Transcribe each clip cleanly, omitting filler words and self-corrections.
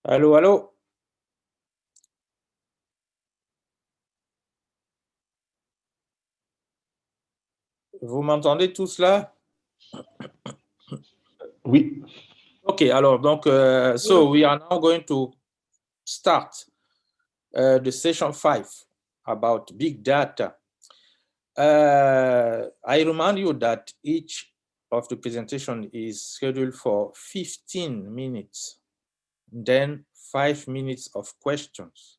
Allô, allô? Vous m'entendez tous là? Oui. Okay, alors donc, so we are now going to start the session 5 about big data. I remind you that each of the presentation is scheduled for 15 minutes, then 5 minutes of questions.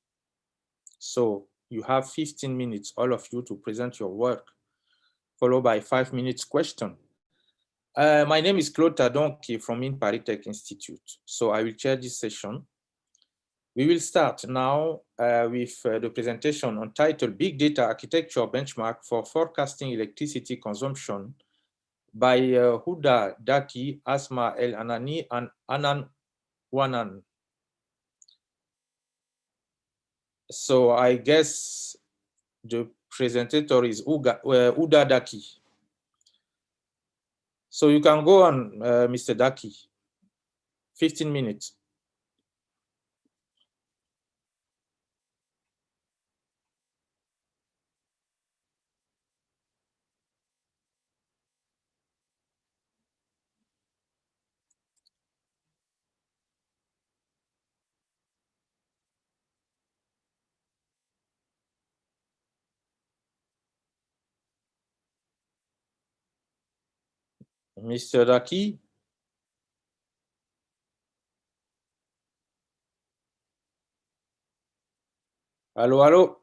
So you have 15 minutes, all of you, to present your work, followed by 5 minutes question. My name is Claude Tadonki from InParisTech Institute. So I will chair this session. We will start now with the presentation entitled Big Data Architecture Benchmark for Forecasting Electricity Consumption by Huda Daki, Asma El Anani, and Anan Wanan. So I guess the presenter is Huda Daki. So you can go on, Mr. Daki. 15 minutes. Mr. Daki? Allô, allô?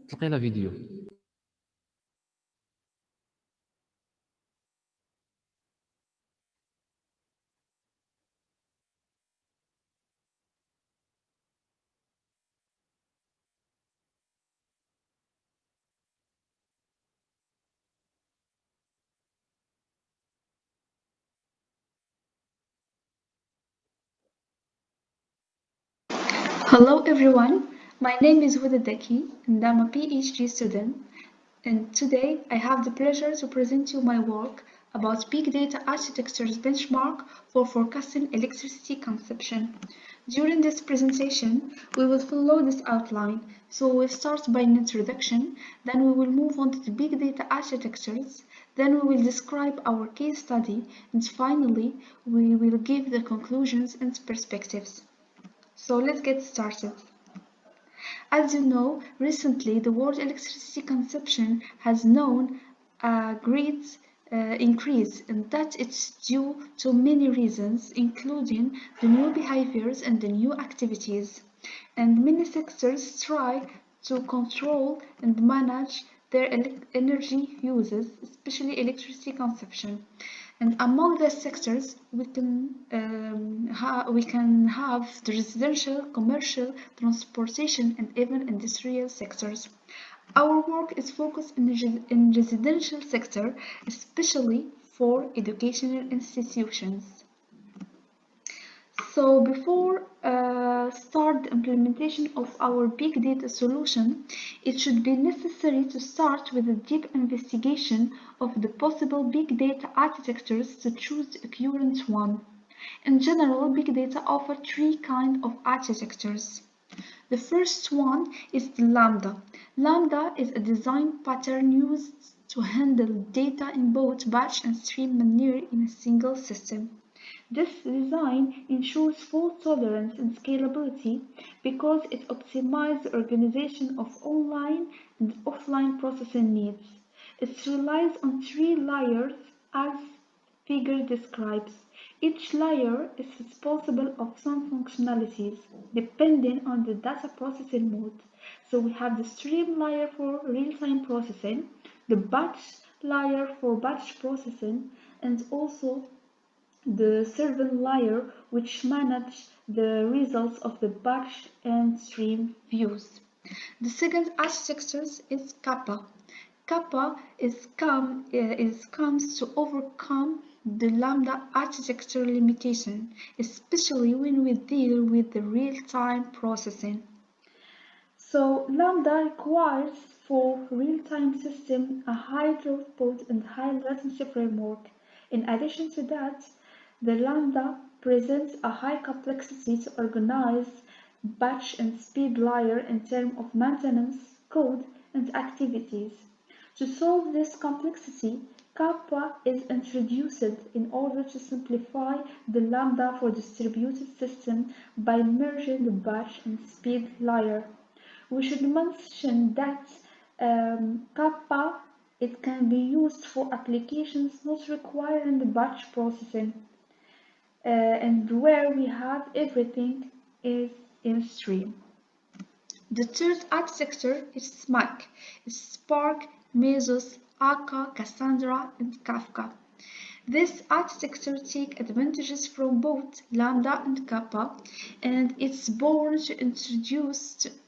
تلقي لا فيديو. Hello everyone, my name is Huda Daki and I'm a PhD student, and today I have the pleasure to present you my work about Big Data Architecture's benchmark for forecasting electricity consumption. During this presentation, we will follow this outline, so we'll start by an introduction, then we will move on to the Big Data Architectures, then we will describe our case study, and finally, we will give the conclusions and perspectives. So let's get started. As you know, recently the world electricity consumption has known a great increase, and that it's due to many reasons, including the new behaviors and the new activities. And many sectors try to control and manage their energy uses, especially electricity consumption. And among the sectors, we can have the residential, commercial, transportation, and even industrial sectors. Our work is focused in residential sector, especially for educational institutions. So before start the implementation of our big data solution, it should be necessary to start with a deep investigation of the possible big data architectures to choose the current one. In general, big data offer three kinds of architectures. The first one is the Lambda. Lambda is a design pattern used to handle data in both batch and stream manner in a single system. This design ensures fault tolerance and scalability because it optimizes the organization of online and offline processing needs. It relies on three layers as figure describes. Each layer is responsible of some functionalities depending on the data processing mode. So we have the stream layer for real-time processing, the batch layer for batch processing, and also the server layer which manages the results of the batch and stream views. The second architecture is Kappa. Kappa comes to overcome the Lambda architecture limitation, especially when we deal with the real-time processing. So Lambda requires for real-time system a high throughput and high latency framework. In addition to that, the Lambda presents a high complexity to organize batch and speed layer in terms of maintenance, code, and activities. To solve this complexity, Kappa is introduced in order to simplify the Lambda for distributed system by merging the batch and speed layer. We should mention that Kappa it can be used for applications not requiring the batch processing and where we have everything is in stream. The third architecture is SMAC. It's Spark, Mesos, Akka, Cassandra, and Kafka. This architecture takes advantages from both Lambda and Kappa, and it's born to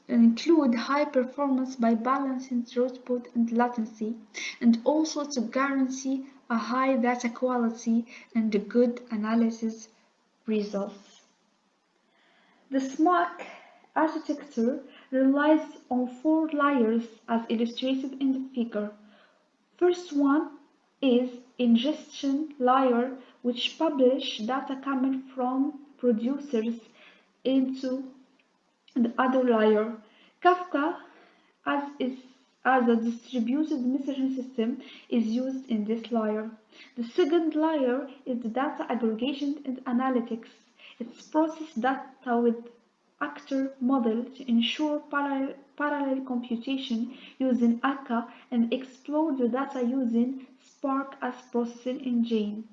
include high performance by balancing throughput and latency, and also to guarantee a high data quality and good analysis results. The SMAC architecture relies on four layers as illustrated in the figure. First one is ingestion layer, which publish data coming from producers into the other layer. Kafka, as is as a distributed messaging system, is used in this layer. The second layer is the data aggregation and analytics. It's process data with actor model to ensure parallel computation using Akka and explore the data using Spark as processing engine.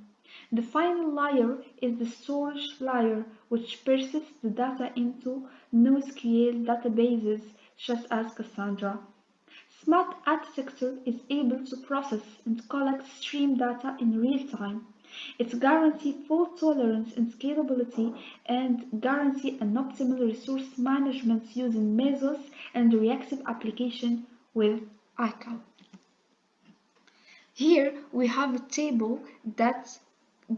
The final layer is the storage layer, which persists the data into NoSQL databases such as Cassandra. Smart architecture is able to process and collect stream data in real time. It guarantees fault tolerance and scalability and guarantees an optimal resource management using Mesos and reactive application with Akka. Here we have a table that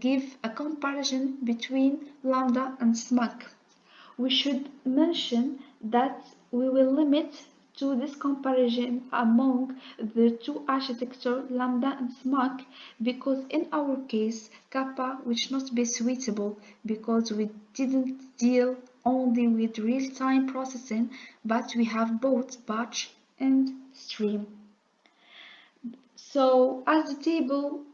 gives a comparison between Lambda and SMAC. We should mention that we will limit to this comparison among the two architectures Lambda and SMAC because in our case Kappa will not be suitable because we didn't deal only with real-time processing but we have both batch and stream. So as the table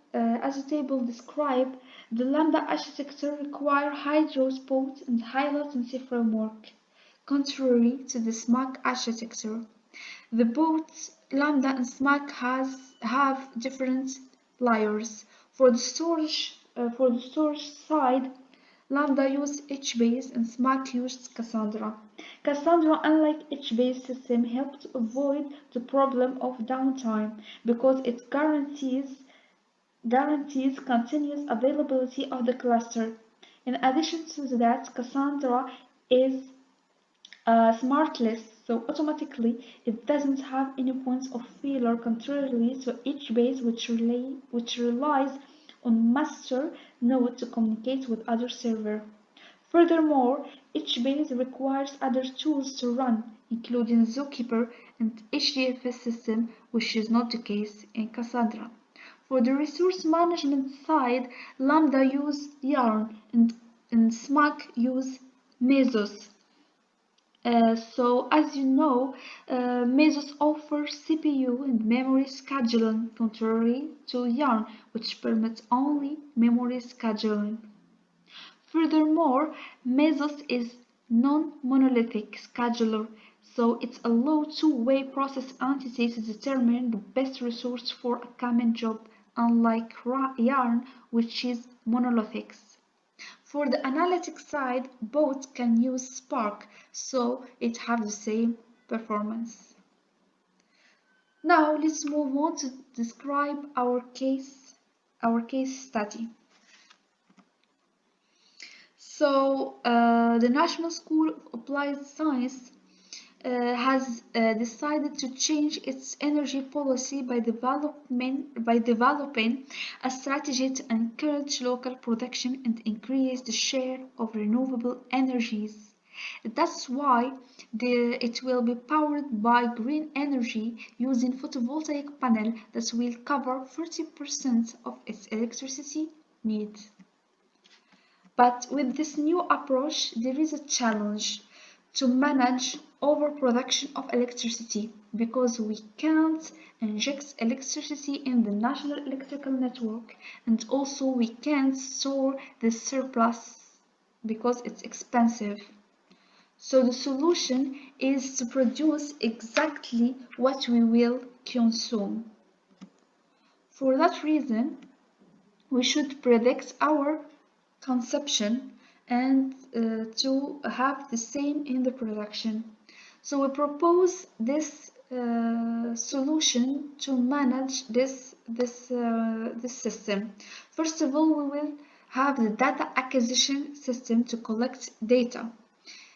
describes, the Lambda architecture requires high throughput and high latency framework, contrary to the SMAC architecture. The both Lambda and SMAC have different layers. For the storage side, Lambda used HBase and SMAC used Cassandra. Cassandra, unlike HBase system, helps to avoid the problem of downtime because it guarantees continuous availability of the cluster. In addition to that, Cassandra is smartless, so automatically it doesn't have any points of failure contrarily to HBase which relies on master node to communicate with other server. Furthermore, HBase requires other tools to run, including Zookeeper and HDFS system, which is not the case in Cassandra. For the resource management side, Lambda use Yarn and SMAC use Mesos. So as you know, Mesos offers CPU and memory scheduling contrary to Yarn, which permits only memory scheduling. Furthermore, Mesos is non-monolithic scheduler, so it allows two-way process entity to determine the best resource for a common job, unlike Yarn, which is monolithic. For the analytics side, both can use Spark, so it have the same performance. Now let's move on to describe our case study. So the National School of Applied Science has decided to change its energy policy by developing a strategy to encourage local production and increase the share of renewable energies. That's why it will be powered by green energy using photovoltaic panel that will cover 40% of its electricity needs. But with this new approach, there is a challenge to manage overproduction of electricity because we can't inject electricity in the national electrical network, and also we can't store the surplus because it's expensive. So the solution is to produce exactly what we will consume. For that reason, we should predict our consumption and to have the same in the production. So we propose this solution to manage this system. First of all, we will have the data acquisition system to collect data.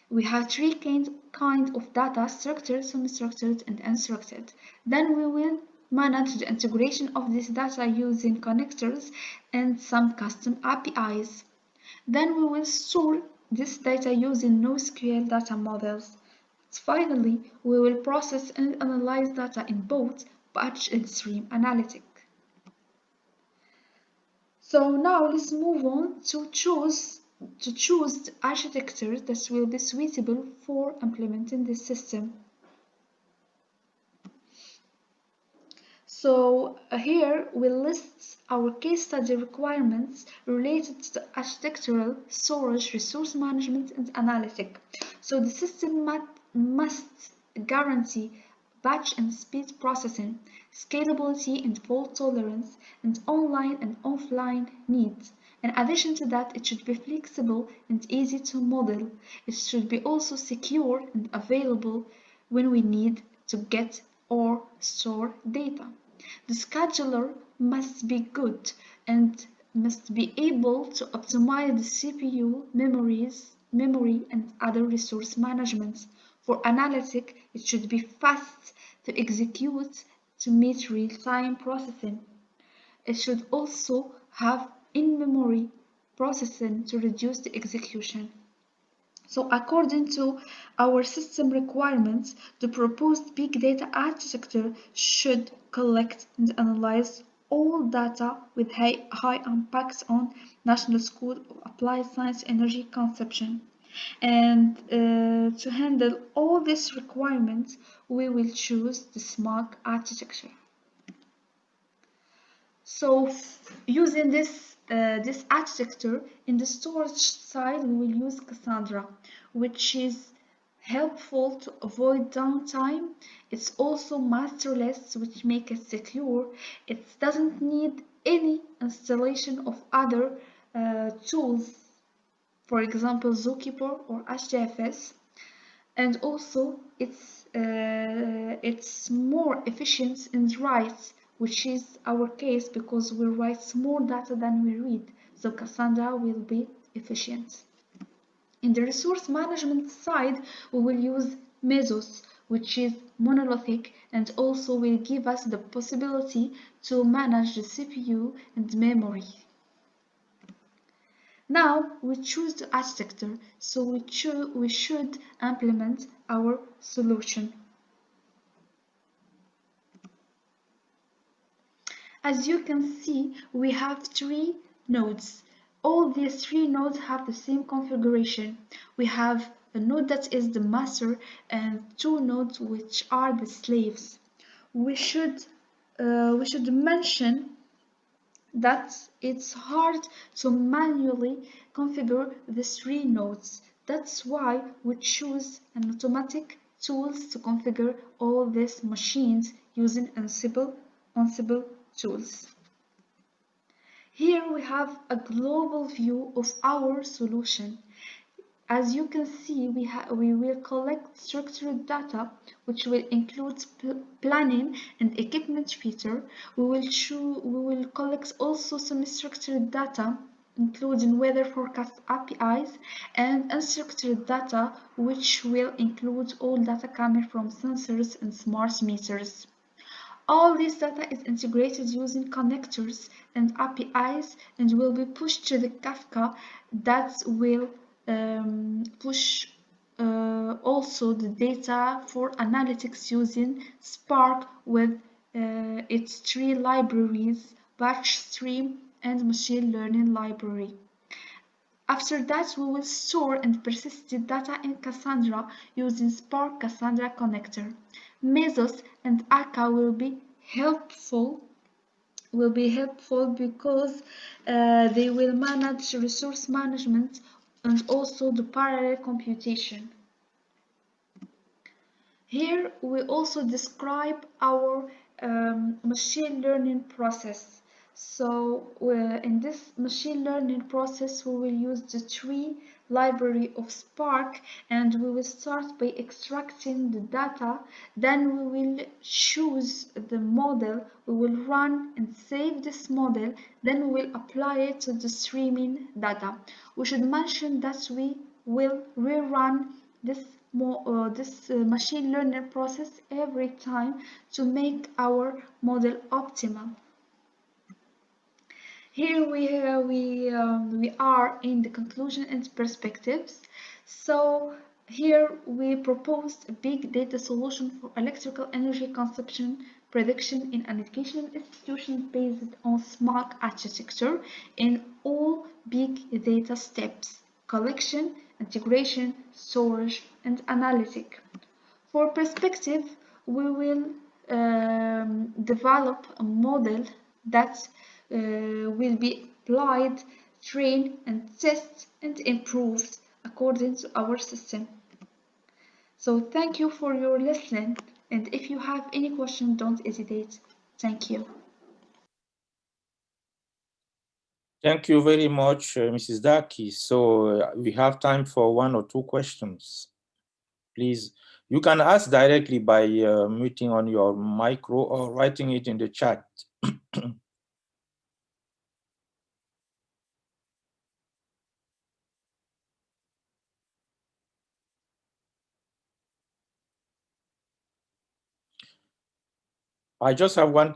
We have three kind of data: structured, semi-structured, and unstructured. Then we will manage the integration of this data using connectors and some custom APIs. Then we will store this data using NoSQL data models. Finally, we will process and analyze data in both batch and stream analytic. So now let's move on to choose the architecture that will be suitable for implementing this system. So here we list our case study requirements related to the architectural, storage, resource management, and analytic. So the system must guarantee batch and speed processing, scalability and fault tolerance, and online and offline needs. In addition to that, it should be flexible and easy to model. It should be also secure and available when we need to get or store data. The scheduler must be good and must be able to optimize the CPU, memory, and other resource management. For analytic, it should be fast to execute to meet real-time processing. It should also have in-memory processing to reduce the execution. So according to our system requirements, the proposed big data architecture should collect and analyze all data with high impacts on National School of Applied Science energy consumption. And to handle all these requirements, we will choose the SMART architecture. So using this architecture in the storage side, we will use Cassandra, which is helpful to avoid downtime. It's also masterless, which makes it secure. It doesn't need any installation of other tools, for example, Zookeeper or HDFS. And also it's more efficient in writes, which is our case because we write more data than we read, so Cassandra will be efficient. In the resource management side, we will use Mesos, which is monolithic and also will give us the possibility to manage the CPU and memory. Now we choose the architecture, so we should implement our solution. As you can see, we have three nodes. All these three nodes have the same configuration. We have a node that is the master and two nodes which are the slaves. We should mention that it's hard to manually configure the three nodes. That's why we choose an automatic tools to configure all these machines using Ansible tools. Here we have a global view of our solution. As you can see, we will collect structured data, which will include planning and equipment feature. We will collect also some structured data including weather forecast APIs, and unstructured data, which will include all data coming from sensors and smart meters. All this data is integrated using connectors and APIs and will be pushed to the Kafka that will push also the data for analytics using Spark with its three libraries, batch stream and machine learning library. After that, we will store and persist the data in Cassandra using Spark Cassandra connector. Mesos and Akka will be helpful because they will manage resource management and also the parallel computation. Here we also describe our machine learning process. So in this machine learning process, we will use the tree library of Spark, and we will start by extracting the data. Then we will choose the model. We will run and save this model. Then we will apply it to the streaming data. We should mention that we will rerun this machine learning process every time to make our model optimal. Here we are in the conclusion and perspectives. So here we proposed a big data solution for electrical energy consumption prediction in an educational institution based on SMART architecture in all big data steps: collection, integration, storage, and analytic. For perspective, we will develop a model that will be applied, trained, and tested and improved according to our system. So thank you for your listening, and if you have any question, don't hesitate. Thank you. Thank you very much, Mrs. Daki. So we have time for one or two questions. Please, you can ask directly by muting on your micro or writing it in the chat. I just have one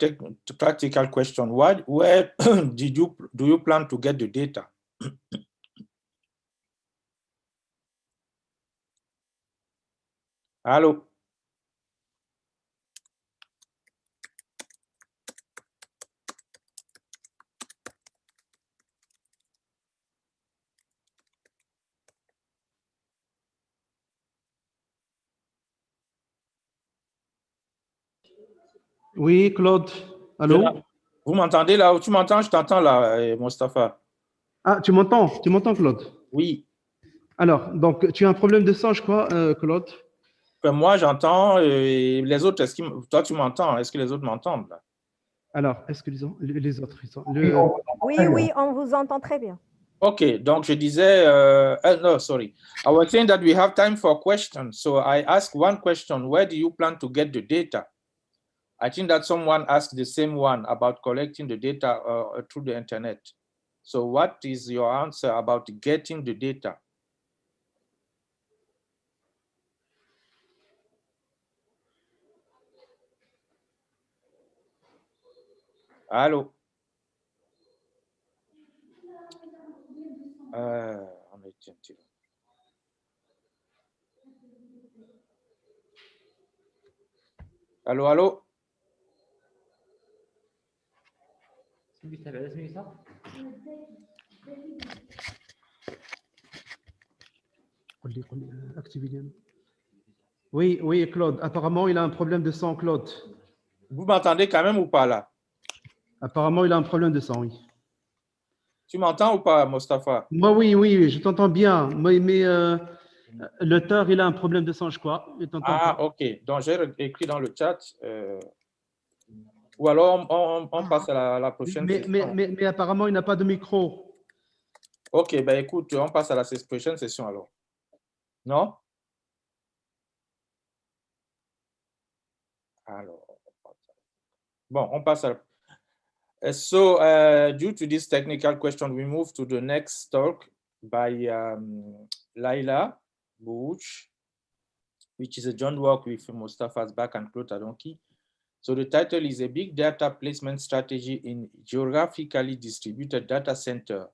practical question. Where do you plan to get the data? Hello. Oui, Claude. Allô? Vous m'entendez là? Tu m'entends? Je t'entends là, Mustapha. Ah, tu m'entends? Tu m'entends, Claude? Oui. Alors, donc, tu as un problème de son, je crois, Claude? Moi, j'entends. Les autres, toi, tu m'entends? Est-ce que les autres m'entendent là? Alors, est-ce que les autres, ils sont... Oui, on vous entend très bien. Okay, donc je disais, no, sorry. I was saying that we have time for questions. So I asked one question: where do you plan to get the data? I think that someone asked the same one about collecting the data through the internet. So what is your answer about getting the data? Allô? On est gentil. Allô, allô? Oui, oui, Claude. Apparemment, il a un problème de son, Claude. Vous m'entendez quand même ou pas là? Apparemment, il a un problème de son, oui. Tu m'entends ou pas, Mustapha? Moi, oui, oui, je t'entends bien. Mais l'auteur, il a un problème de son, je crois. Ah, ok. Donc, j'ai écrit dans le chat. Ou alors, on passe à la prochaine session. Mais apparemment, il n'a pas de micro. Ok, ben écoute, on passe à la prochaine session alors. Non? Alors, bon, on passe à... Due to this technical question, we move to the next talk by Laila Bouch, which is a joint work with Mostafa Asbak and Claude Adonki. So the title is A Big Data Placement Strategy in Geographically Distributed Data Center.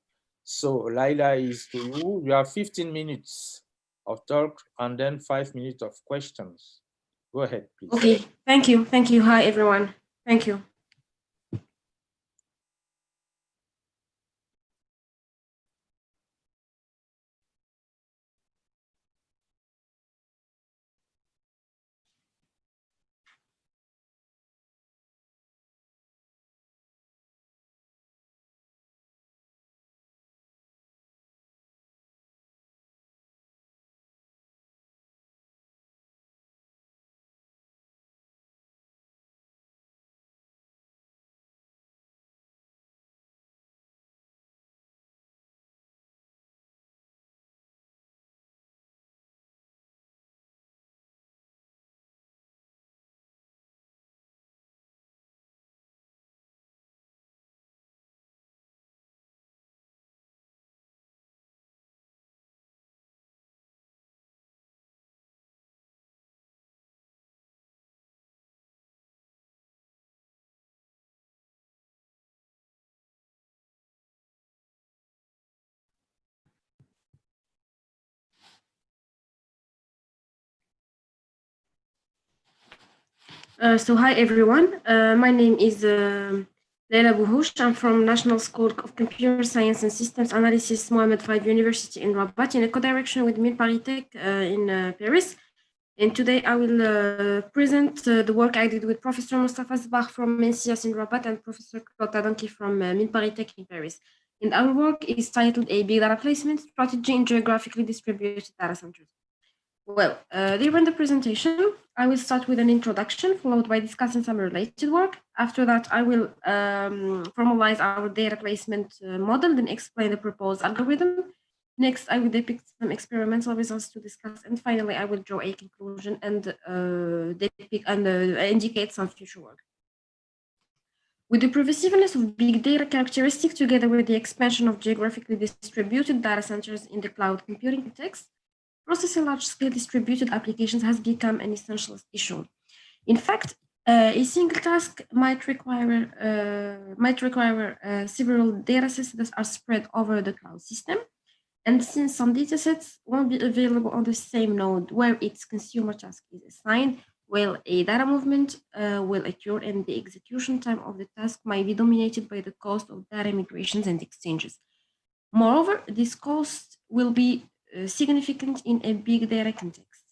So Laila, is to you. You have 15 minutes of talk and then 5 minutes of questions. Go ahead, please. Okay, thank you. Thank you. Hi, everyone. Thank you. So hi everyone, my name is Leila Bouhouch. I'm from National School of Computer Science and Systems Analysis, Mohammed V University in Rabat, in a co-direction with Mines Paris in Paris. And today I will present the work I did with Professor Mostafa Asbak from NCS in Rabat and Professor Claude Adonki from Mines Paris in Paris. And our work is titled A Big Data Placement Strategy in Geographically Distributed Data Centers. Well, during the presentation, I will start with an introduction, followed by discussing some related work. After that, I will formalize our data placement model, then explain the proposed algorithm. Next, I will depict some experimental results to discuss, and finally, I will draw a conclusion and depict and indicate some future work. With the pervasiveness of big data characteristics, together with the expansion of geographically distributed data centers in the cloud computing context, processing large-scale distributed applications has become an essential issue. In fact, a single task might require several datasets that are spread over the cloud system. And since some datasets won't be available on the same node where its consumer task is assigned, well, a data movement will occur and the execution time of the task might be dominated by the cost of data migrations and exchanges. Moreover, this cost will be significant in a big data context.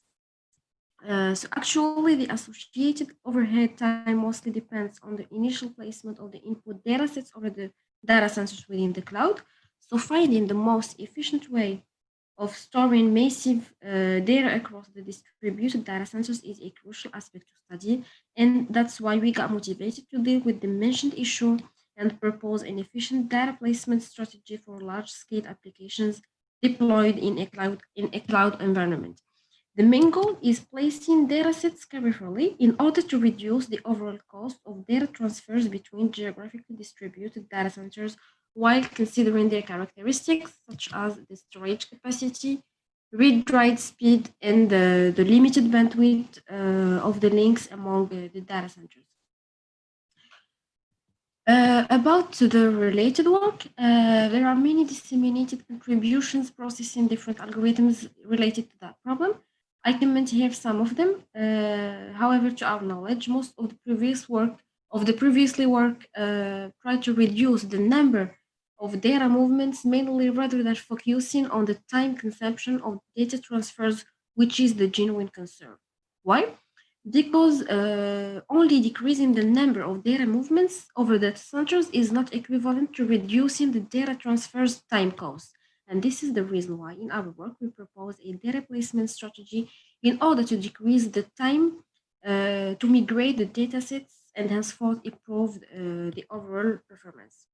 So actually, the associated overhead time mostly depends on the initial placement of the input datasets over the data centers within the cloud. So finding the most efficient way of storing massive data across the distributed data centers is a crucial aspect to study. And that's why we got motivated to deal with the mentioned issue and propose an efficient data placement strategy for large-scale applications deployed in a cloud environment. The main goal is placing datasets carefully in order to reduce the overall cost of data transfers between geographically distributed data centers while considering their characteristics such as the storage capacity, read-write speed, and the limited bandwidth of the links among the data centers. About the related work, there are many disseminated contributions processing different algorithms related to that problem. I comment here some of them. However, to our knowledge, most of the previously work tried to reduce the number of data movements mainly rather than focusing on the time consumption of data transfers, which is the genuine concern. Why? Because only decreasing the number of data movements over data centers is not equivalent to reducing the data transfers time cost. And this is the reason why in our work we propose a data placement strategy in order to decrease the time to migrate the datasets and henceforth improve the overall performance.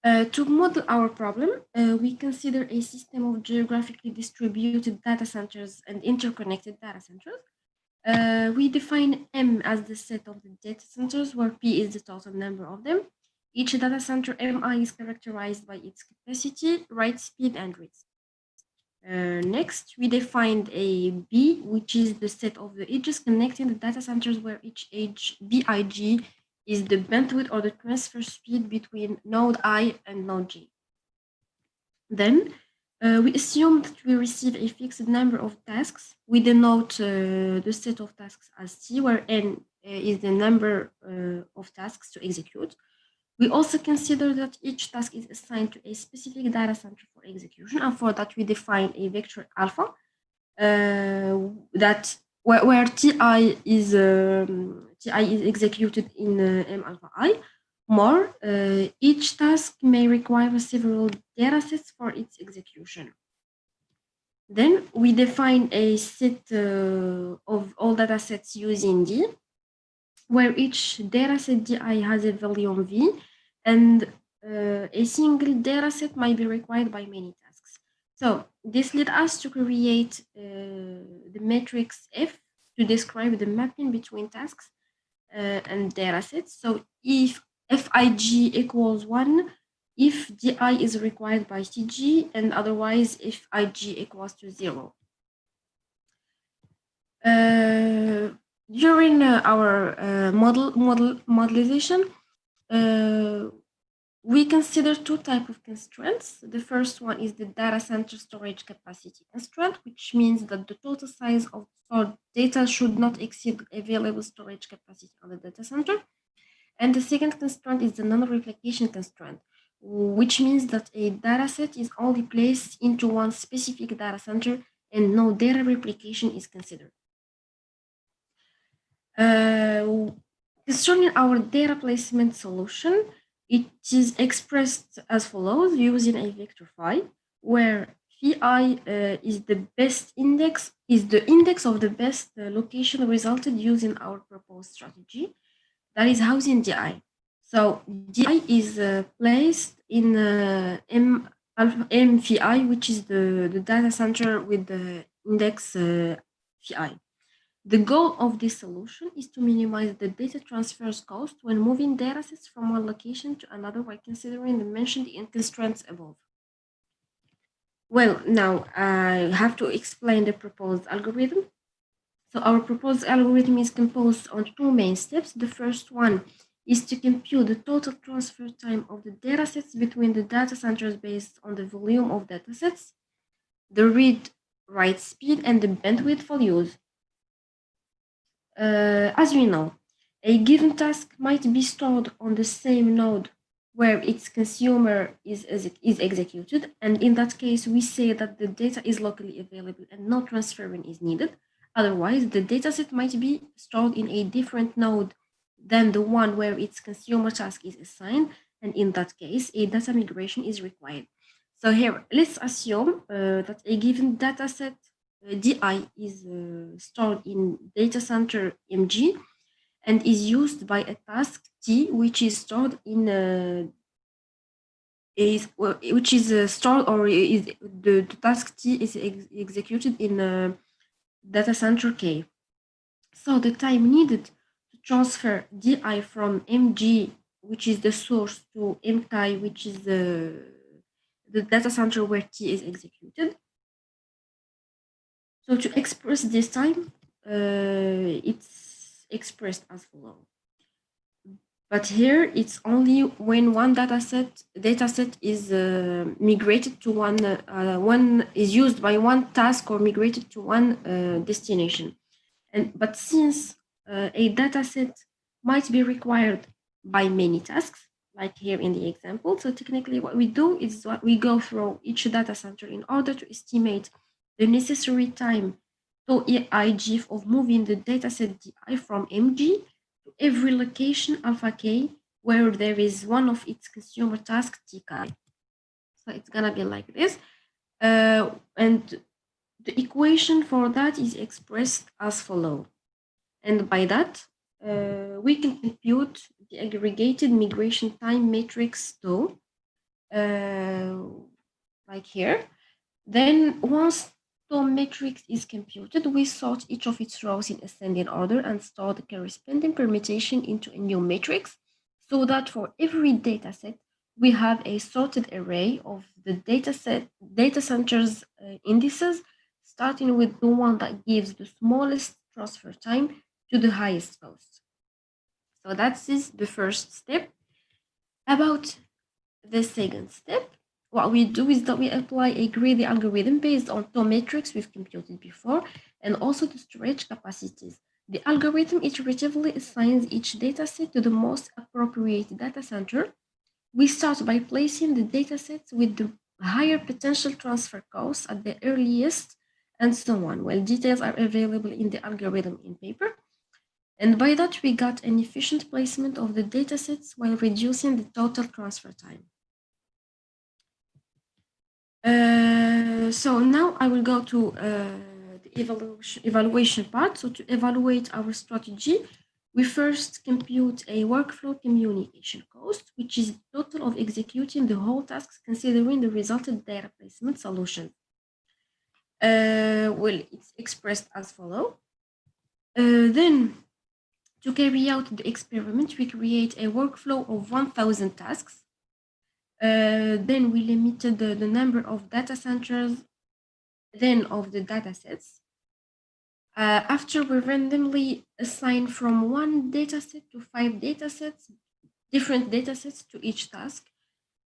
To model our problem, we consider a system of geographically distributed data centers and interconnected data centers. We define M as the set of the data centers where P is the total number of them. Each data center MI is characterized by its capacity, write speed, and read speed. Next, we defined a B, which is the set of the edges connecting the data centers where each edge BIG is the bandwidth or the transfer speed between node I and node J. Then we assume that we receive a fixed number of tasks. We denote the set of tasks as T, where N is the number of tasks to execute. We also consider that each task is assigned to a specific data center for execution, and for that we define a vector alpha that where Ti is executed in M alpha I. More, each task may require several datasets for its execution. Then we define a set of all datasets using D, where each dataset Di has a volume V, and a single dataset might be required by many tasks. So this led us to create the matrix F to describe the mapping between tasks and datasets. So if Fig equals 1, if Di is required by Tg, and otherwise if Ig equals to 0. During our modelization, we consider two types of constraints. The first one is the data center storage capacity constraint, which means that the total size of stored data should not exceed available storage capacity on the data center. And the second constraint is the non-replication constraint, which means that a dataset is only placed into one specific data center and no data replication is considered. Concerning our data placement solution, it is expressed as follows using a vector phi, where phi is the best index, is the index of the best location resulted using our proposed strategy, that is housing Di. So Di is placed in M phi, which is the data center with the index phi. The goal of this solution is to minimize the data transfers cost when moving datasets from one location to another by considering the mentioned constraints above. Well, now I have to explain the proposed algorithm. So our proposed algorithm is composed on two main steps. The first one is to compute the total transfer time of the datasets between the data centers based on the volume of datasets, the read-write speed, and the bandwidth for use. As we know, a given task might be stored on the same node where its consumer is executed, and in that case, we say that the data is locally available and no transferring is needed. Otherwise, the dataset might be stored in a different node than the one where its consumer task is assigned, and in that case, a data migration is required. So here, let's assume that a given dataset Di is stored in data center Mg and is used by a task T, which is stored in stored, or is the task T is executed in data center K. So the time needed to transfer Di from Mg, which is the source, to Mk, which is the data center where T is executed. So to express this time, it's expressed as follows. But here it's only when one dataset is migrated to one is used by one task or migrated to one destination. But since a dataset might be required by many tasks, like here in the example, so technically what we do is we go through each data center in order to estimate the necessary time to Ig of moving the dataset Di from Mg to every location alpha k where there is one of its consumer tasks Tk. So it's gonna be like this, and the equation for that is expressed as follows. And by that, we can compute the aggregated migration time matrix tau, like here. Then once TOM matrix is computed, we sort each of its rows in ascending order and store the corresponding permutation into a new matrix, so that for every dataset, we have a sorted array of the data center's indices, starting with the one that gives the smallest transfer time to the highest cost. So that is the first step. About the second step, what we do is that we apply a greedy algorithm based on TOM matrix we've computed before, and also the storage capacities. The algorithm iteratively assigns each dataset to the most appropriate data center. We start by placing the datasets with the higher potential transfer costs at the earliest, and so on. Well, details are available in the algorithm in paper. And by that, we got an efficient placement of the datasets while reducing the total transfer time. So now I will go to the evaluation part. So to evaluate our strategy, we first compute a workflow communication cost, which is the total of executing the whole tasks considering the resulted data placement solution. Well, it's expressed as follows. Then, to carry out the experiment, we create a workflow of 1,000 tasks. Then we limited the number of data centers, then of the data sets. After we randomly assign from 1 dataset to 5 datasets, different datasets to each task.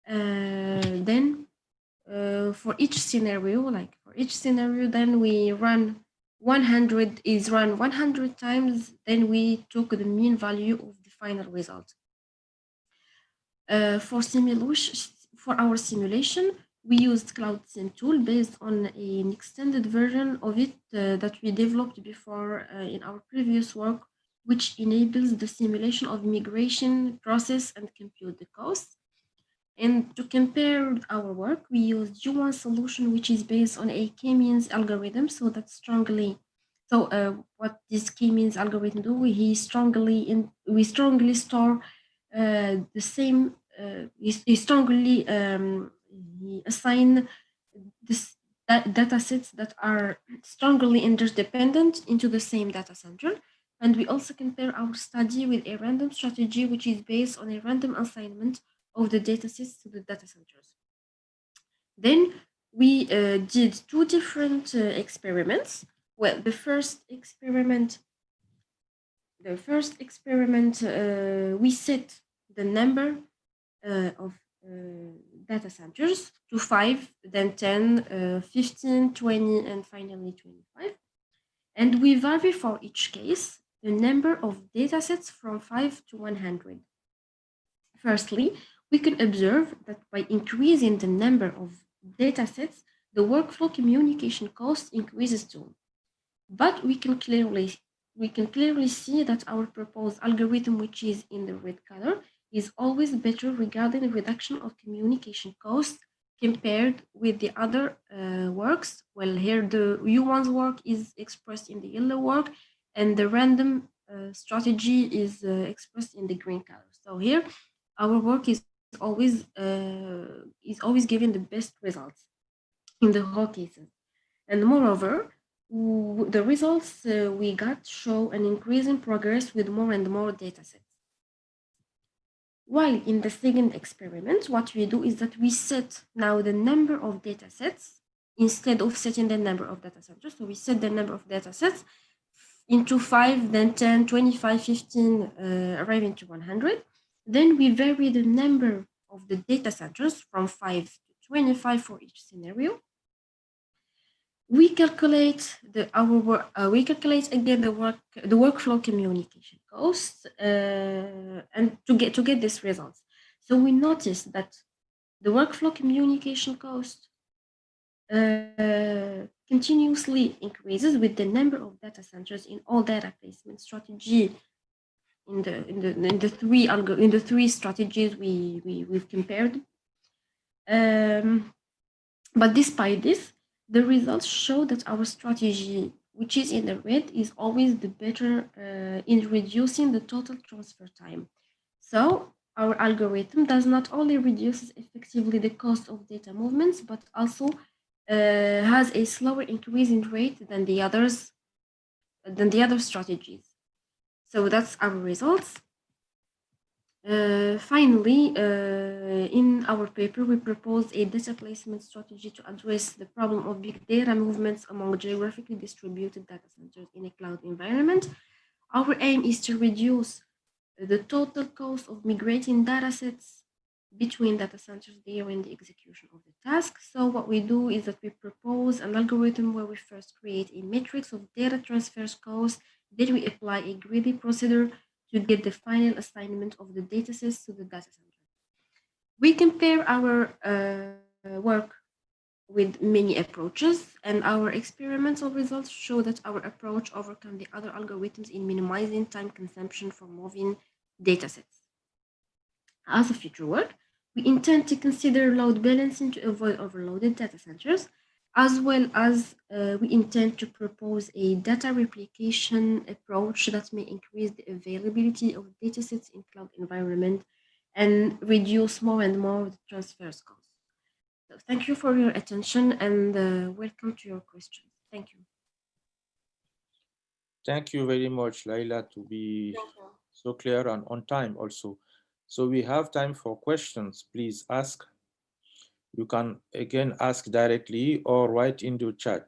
Then for each scenario, then we run 100 times, then we took the mean value of the final result. For our simulation, we used CloudSim tool based on an extended version of it that we developed before in our previous work, which enables the simulation of migration process and compute the costs. And to compare our work, we used U1 solution, which is based on a K-means algorithm. So that's what this K-means algorithm do? We strongly store the same. We strongly assign data sets that are strongly interdependent into the same data center. And we also compare our study with a random strategy, which is based on a random assignment of the datasets to the data centers. Then we did 2 different experiments. Well, the first experiment, we set the number of data centers to 5, then 10, 15, 20, and finally 25. And we vary for each case the number of datasets from 5 to 100. Firstly, we can observe that by increasing the number of datasets, the workflow communication cost increases too. But we can clearly see that our proposed algorithm, which is in the red color, is always better regarding the reduction of communication costs compared with the other works. Well, here the U1's work is expressed in the yellow work, and the random strategy is expressed in the green color. So here, our work is always giving the best results in the whole cases. And moreover, the results we got show an increase in progress with more and more datasets. While in the second experiment, what we do is that we set now the number of datasets instead of setting the number of data centers. So we set the number of datasets into 5, then 10, 25, 15, arriving to 100. Then we vary the number of the data centers from 5 to 25 for each scenario. We calculate again the workflow communication costs and to get this results. So we notice that the workflow communication cost continuously increases with the number of data centers in all data placement strategy in the three strategies we've compared. But despite this, the results show that our strategy, which is in the red, is always the better in reducing the total transfer time. So our algorithm does not only reduce effectively the cost of data movements, but also has a slower increase in rate than the other strategies. So that's our results. Finally, in our paper, we propose a data placement strategy to address the problem of big data movements among geographically distributed data centers in a cloud environment. Our aim is to reduce the total cost of migrating data sets between data centers during the execution of the task. So what we do is that we propose an algorithm where we first create a matrix of data transfers cost, then we apply a greedy procedure to get the final assignment of the datasets to the data center. We compare our work with many approaches, and our experimental results show that our approach overcomes the other algorithms in minimizing time consumption for moving datasets. As a future work, we intend to consider load balancing to avoid overloaded data centers, as well as we intend to propose a data replication approach that may increase the availability of datasets in cloud environment and reduce more and more the transfers costs. So thank you for your attention and welcome to your questions. Thank you. Thank you very much, Laila, to be so clear and on time also. So we have time for questions. Please ask. You can again ask directly or write in the chat.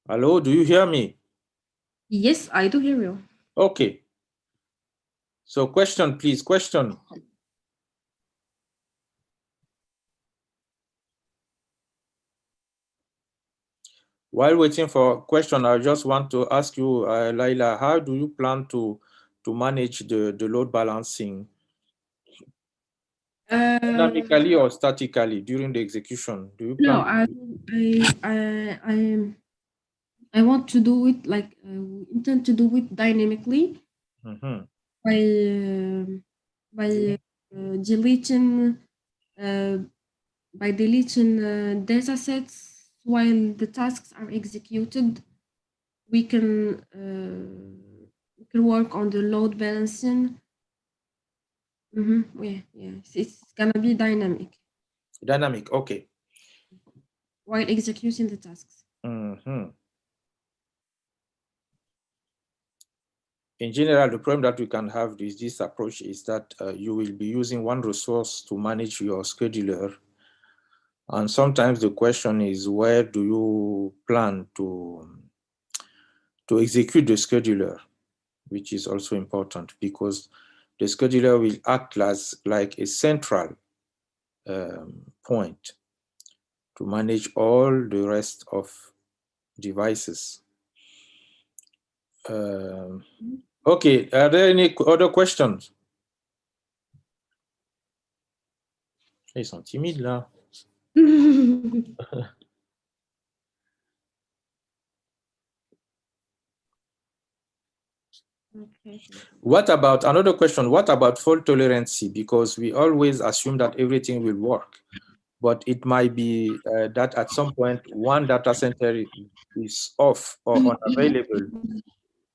Hello, do you hear me? Yes, I do hear you. Okay. So question, please, question. While waiting for a question, I just want to ask you, Laila, how do you plan to manage the load balancing? Dynamically or statically during the execution? Do you plan? No, I want to do it like we intend to do it dynamically by deleting data sets while the tasks are executed. We can work on the load balancing. Yeah, it's gonna be dynamic. Dynamic, okay. While executing the tasks. In general, the problem that we can have with this approach is that you will be using one resource to manage your scheduler. And sometimes the question is, where do you plan to execute the scheduler, which is also important because the scheduler will act as like a central point to manage all the rest of devices. Okay, are there any other questions? Ils sont timides là. Okay. What about another question? What about fault tolerancy? Because we always assume that everything will work, but it might be that at some point one data center is off or unavailable.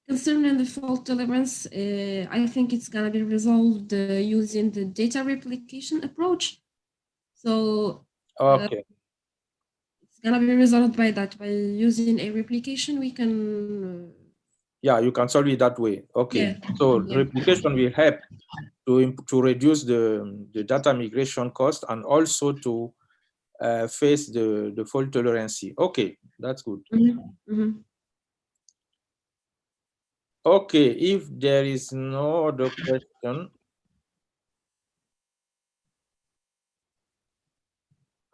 Concerning the fault tolerance, I think it's gonna be resolved using the data replication approach. So okay, it's gonna be resolved by that. By using a replication, we can. Yeah, you can solve it that way. Okay, yeah. So replication will help to reduce the data migration cost and also to face the fault tolerancy. Okay, that's good. Okay, if there is no other question.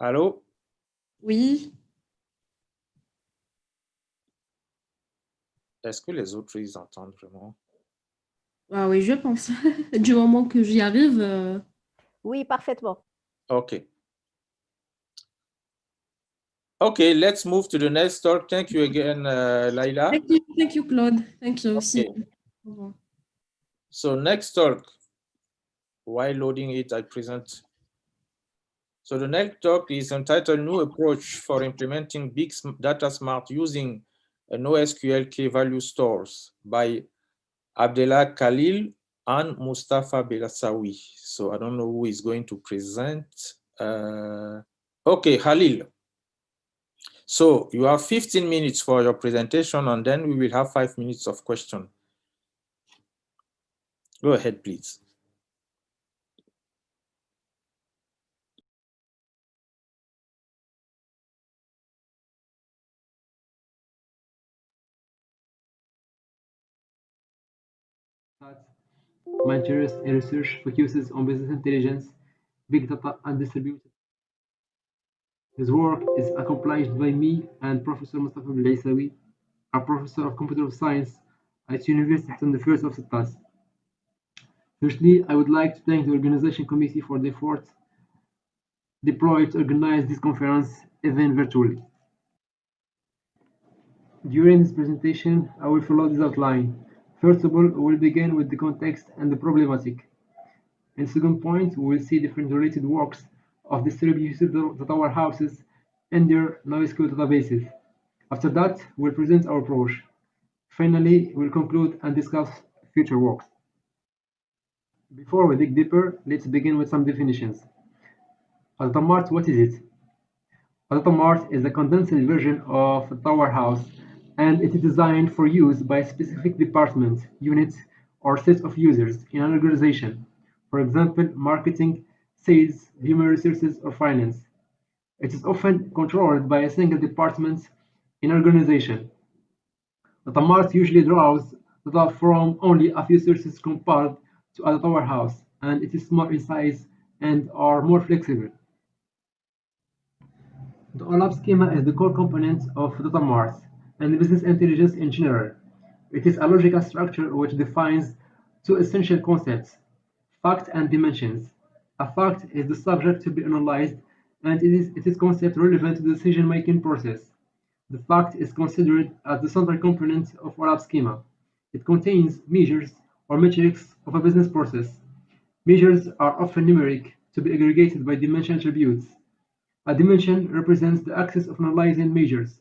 Allô? Oui. Est-ce que les autres, ils entendent vraiment? Ah oui, je pense. Du moment que j'y arrive. Oui, parfaitement. Okay. Okay, let's move to the next talk. Thank you again, Laila. Thank you, Claude. Thank you. Okay. So next talk, while loading it, I present. So the next talk is entitled New Approach for Implementing Big Data Smart Using a NoSQL Key Value Stores by Abdellah Khalil and Mustafa Belasawi. So I don't know who is going to present. Okay, Halil. So you have 15 minutes for your presentation, and then we will have 5 minutes of question. Go ahead, please. My interest in research focuses on business intelligence, big data, and distributed. His work is accomplished by me and Professor Mustafa Belaisawi, a professor of computer science at University Hassan I of Sittas. Firstly, I would like to thank the organization committee for the effort deployed to organize this conference, even virtually. During this presentation, I will follow this outline. First of all, we will begin with the context and the problematic. In second point, we will see different related works of distributed data warehouses and their NoSQL databases. After that, we will present our approach. Finally, we will conclude and discuss future works. Before we dig deeper, let's begin with some definitions. A data mart, what is it? A data mart is a condensed version of a data warehouse, and it is designed for use by a specific department, unit, or set of users in an organization. For example, marketing, sales, human resources, or finance. It is often controlled by a single department in an organization. Data mart usually draws data from only a few sources compared to a data warehouse, and it is smaller in size and are more flexible. The OLAP schema is the core component of data marts and business intelligence in general. It is a logical structure which defines two essential concepts: fact and dimensions. A fact is the subject to be analyzed, and it is concept relevant to the decision-making process. The fact is considered as the central component of OLAP schema. It contains measures or metrics of a business process. Measures are often numeric, to be aggregated by dimension attributes. A dimension represents the axis of analyzing measures.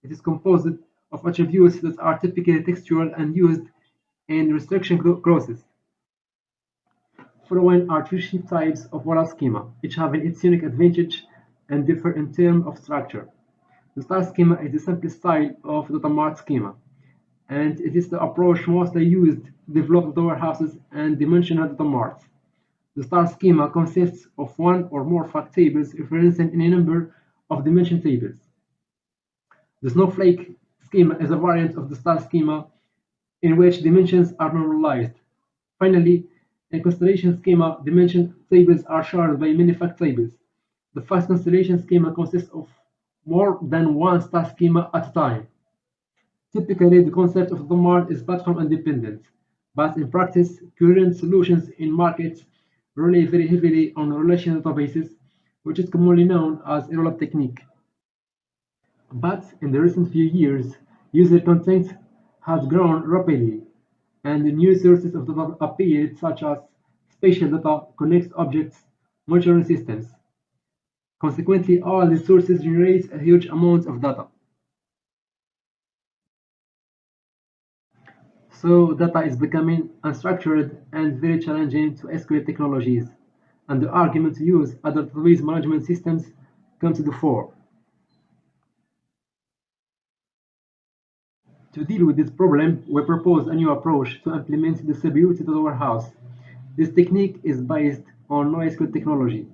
It is composed of attributes that are typically textual and used in restriction clauses. Following are three sheet types of OLAP schema, each having its unique advantage and differ in terms of structure. The star schema is the simplest style of the data mart schema, and it is the approach mostly used to develop data warehouses and dimensional data marts. The star schema consists of one or more fact tables referencing any number of dimension tables. The snowflake schema is a variant of the star schema in which dimensions are normalized. Finally, in constellation schema, dimension tables are shared by many fact tables. The fast constellation schema consists of more than one star schema at a time. Typically, the concept of the mart is platform independent, but in practice, current solutions in markets rely very heavily on relational databases, which is commonly known as a roll-up technique. But in the recent few years, user content has grown rapidly, and new sources of data appeared, such as spatial data, connected objects, monitoring systems. Consequently, all these sources generate a huge amount of data. So data is becoming unstructured and very challenging to SQL technologies, and the argument to use other database management systems comes to the fore. To deal with this problem, we propose a new approach to implement distributed data warehouse. This technique is based on NoSQL technology.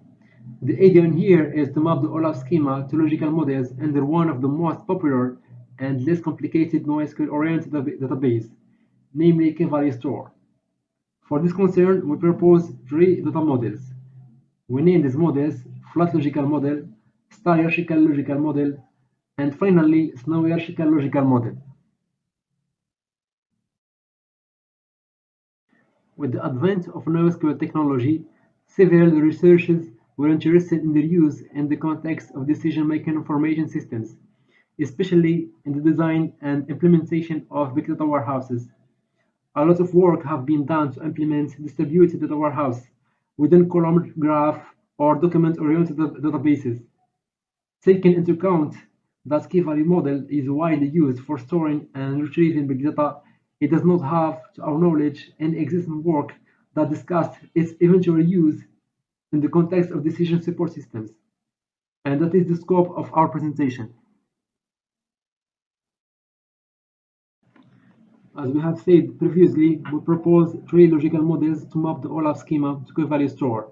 The idea here is to map the OLAP schema to logical models under one of the most popular and less complicated NoSQL-oriented database, namely Key-Value Store. For this concern, we propose three data models. We name these models Flat Logical Model, Star Hierarchical Logical Model, and finally Snow Hierarchical Logical Model. With the advent of NoSQL technology, several researchers were interested in their use in the context of decision-making information systems, especially in the design and implementation of big data warehouses. A lot of work have been done to implement distributed data warehouse within column, graph, or document-oriented databases. Taking into account that key-value model is widely used for storing and retrieving big data, it does not have, to our knowledge, any existing work that discussed its eventual use in the context of decision support systems. And that is the scope of our presentation. As we have said previously, we propose three logical models to map the OLAP schema to key-value store.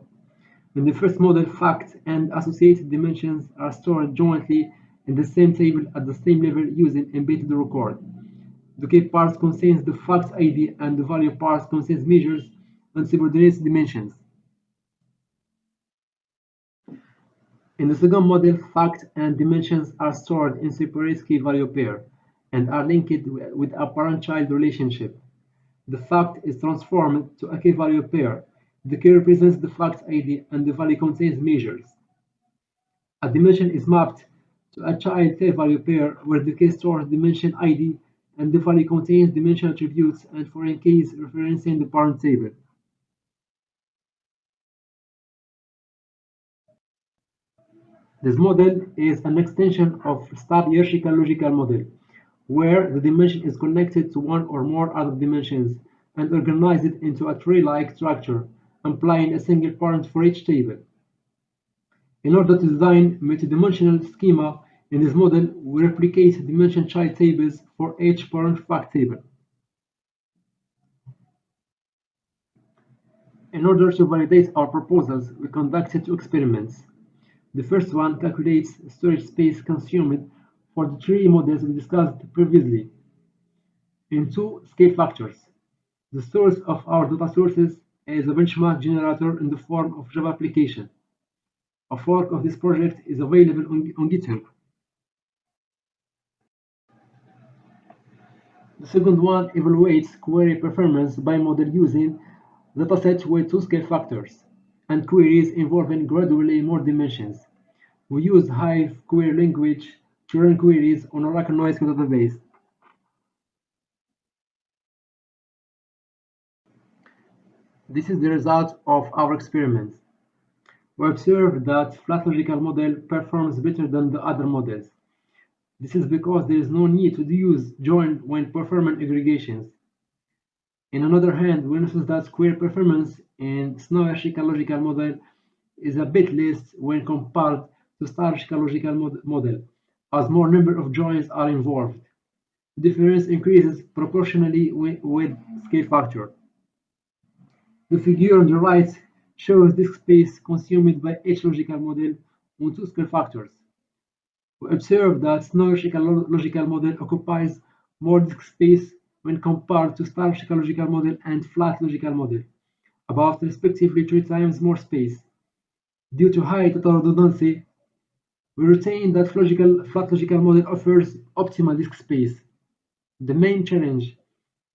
In the first model, facts and associated dimensions are stored jointly in the same table at the same level using embedded record. The key part contains the facts ID and the value part contains measures and subordinate dimensions. In the second model, facts and dimensions are stored in separate key-value pair and are linked with a parent-child relationship. The fact is transformed to a key-value pair. The key represents the fact ID and the value contains measures. A dimension is mapped to a child key-value pair where the key stores dimension ID and the value contains dimension attributes and foreign keys referencing the parent table. This model is an extension of star hierarchical logical model, where the dimension is connected to one or more other dimensions and organized into a tree-like structure, implying a single parent for each table. In order to design multidimensional schema in this model, we replicate dimension child tables for each parent fact table. In order to validate our proposals, we conducted two experiments. The first one calculates storage space consumed for the three models we discussed previously in two scale factors. The source of our data sources is a benchmark generator in the form of Java application. A fork of this project is available on GitHub. The second one evaluates query performance by model using datasets with two scale factors and queries involving gradually more dimensions. We use Hive query language to run queries on Oracle NoSQL database. This is the result of our experiment. We observed that flat logical model performs better than the other models. This is because there is no need to use join when performing aggregations. On the other hand, we notice that query performance in Snow hierarchical logical model is a bit less when compared to star hierarchical logical model, as more number of joins are involved. The difference increases proportionally with scale factor. The figure on the right shows disk space consumed by each logical model on two scale factors. We observe that Snow hierarchical logical model occupies more disk space when compared to star hierarchical logical model and flat logical model, about respectively 3 times more space. Due to high data redundancy, we retain that flat logical model offers optimal disk space. The main challenge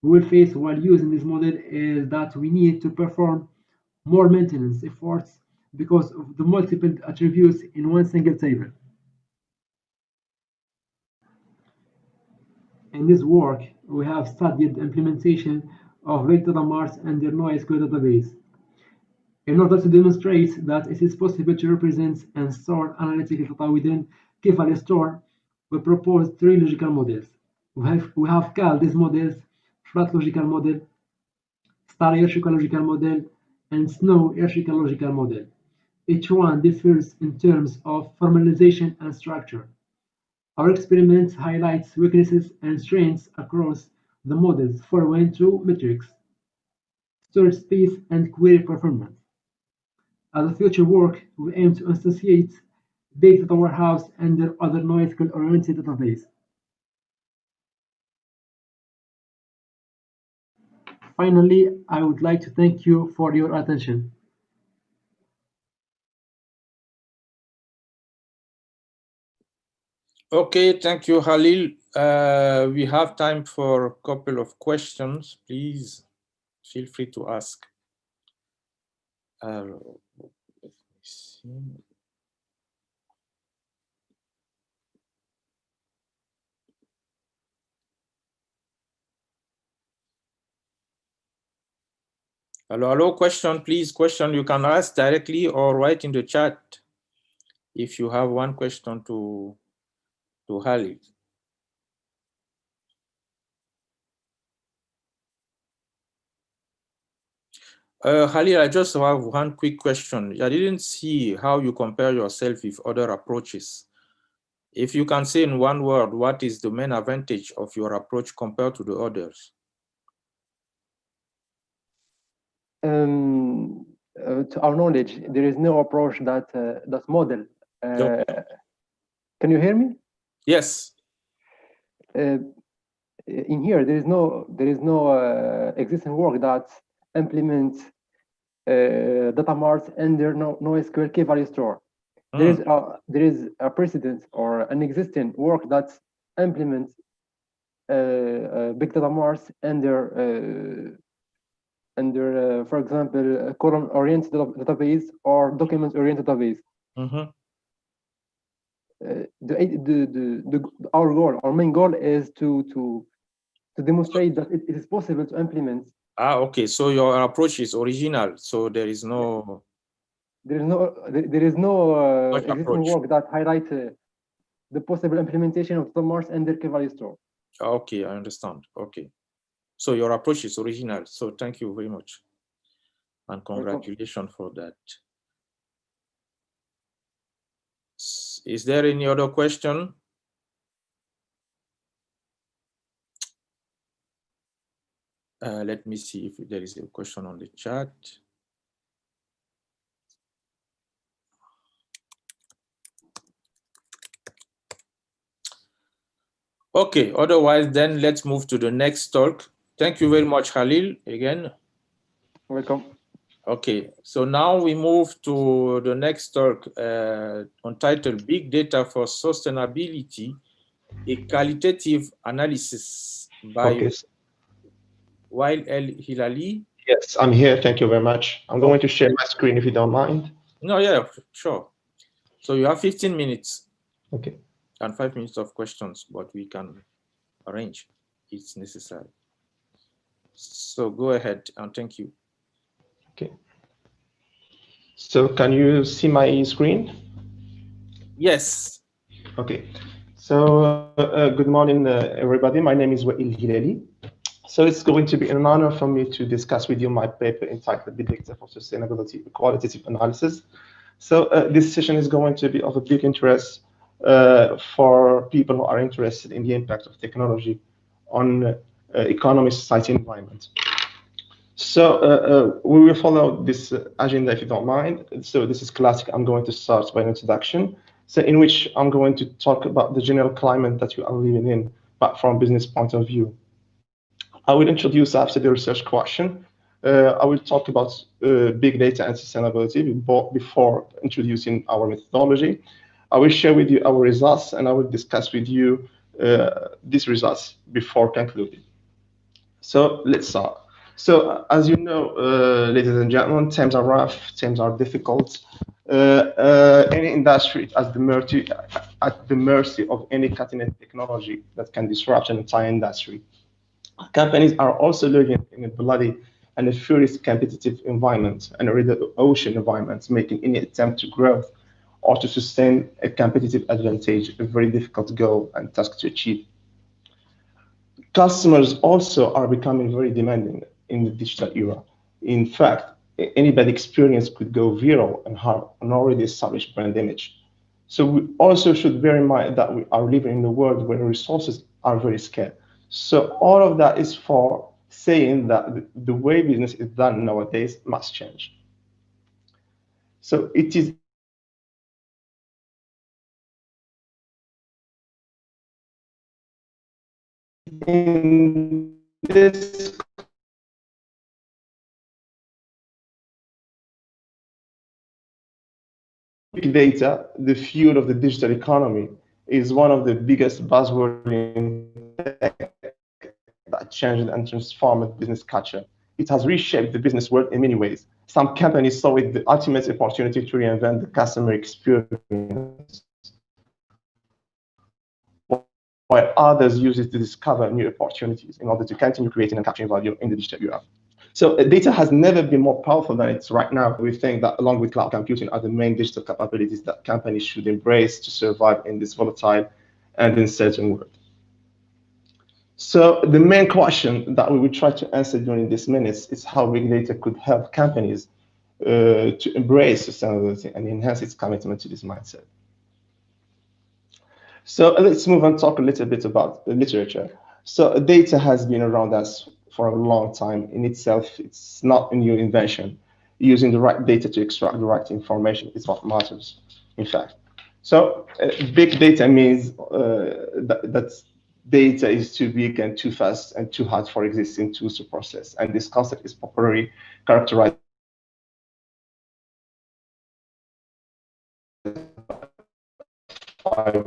we will face while using this model is that we need to perform more maintenance efforts because of the multiple attributes in one single table. In this work, we have studied the implementation of Lake Data Marts and their NoSQL database. In order to demonstrate that it is possible to represent and store analytical data within key-value store, we propose three logical models. We have called these models flat logical model, star hierarchical logical model, and Snow hierarchical logical model. Each one differs in terms of formalization and structure. Our experiment highlights weaknesses and strengths across the models following two metrics: storage space and query performance. As a future work, we aim to instantiate big data warehouse and their other NoSQL-oriented database. Finally, I would like to thank you for your attention. Okay, thank you, Khalil. We have time for a couple of questions. Please feel free to ask. Let me see. Hello, question, please. Question you can ask directly or write in the chat if you have one question to Khalil. Khalil, I just have one quick question. I didn't see how you compare yourself with other approaches. If you can say in one word, what is the main advantage of your approach compared to the others? To our knowledge, there is no approach that model. Can you hear me? Yes. In here, there is no existing work that implements data marts and their NoSQL key value store. There is a precedent or an existing work that implements big data marts and their for example, column-oriented database or document-oriented database. Our main goal is to demonstrate that it is possible to implement. Okay. So your approach is original. So there is no existing work that highlights the possible implementation of data marts and their key value store. Okay, I understand. Okay. So your approach is original. So thank you very much. And congratulations for that. Is there any other question? Let me see if there is a question on the chat. Okay, otherwise then let's move to the next talk. Thank you very much, Khalil, again. Welcome. Okay, so now we move to the next talk entitled Big Data for Sustainability, a Qualitative Analysis by Wael El Hilali. Yes, I'm here. Thank you very much. I'm going to share my screen if you don't mind. No, yeah, sure. So you have 15 minutes. Okay. And 5 minutes of questions, but we can arrange if it's necessary. So go ahead and thank you. Okay. So can you see my screen? Yes. Okay. So good morning, everybody. My name is Wael Hilali. So it's going to be an honor for me to discuss with you my paper entitled Big Data for Sustainability, a Qualitative Analysis. So this session is going to be of a big interest for people who are interested in the impact of technology on economy, society, and environment. So we will follow this agenda if you don't mind. So this is classic. I'm going to start by an introduction, so in which I'm going to talk about the general climate that we are living in, but from a business point of view. I will introduce after the research question. I will talk about big data and sustainability before introducing our methodology. I will share with you our results, and I will discuss with you these results before concluding. So let's start. So as you know, ladies and gentlemen, times are rough, times are difficult. Any industry is at the mercy of any cutting-edge technology that can disrupt an entire industry. Companies are also living in a bloody and a furious competitive environment and a red ocean environment, making any attempt to grow or to sustain a competitive advantage a very difficult goal and task to achieve. Customers also are becoming very demanding in the digital era. In fact, any bad experience could go viral and harm an already established brand image. So we also should bear in mind that we are living in a world where resources are very scarce. So all of that is for saying that the way business is done nowadays must change. So it is in this big data, the fuel of the digital economy, is one of the biggest buzzwords in tech that changed and transformed business culture. It has reshaped the business world in many ways. Some companies saw it the ultimate opportunity to reinvent the customer experience, while others use it to discover new opportunities in order to continue creating and capturing value in the digital era. So data has never been more powerful than it's right now. We think that along with cloud computing are the main digital capabilities that companies should embrace to survive in this volatile and uncertain world. So the main question that we will try to answer during these minutes is how big data could help companies to embrace sustainability and enhance its commitment to this mindset. So let's move and talk a little bit about the literature. So data has been around us for a long time. In itself, it's not a new invention. Using the right data to extract the right information is what matters, in fact. So big data means that data is too big and too fast and too hard for existing tools to process. And this concept is popularly characterized by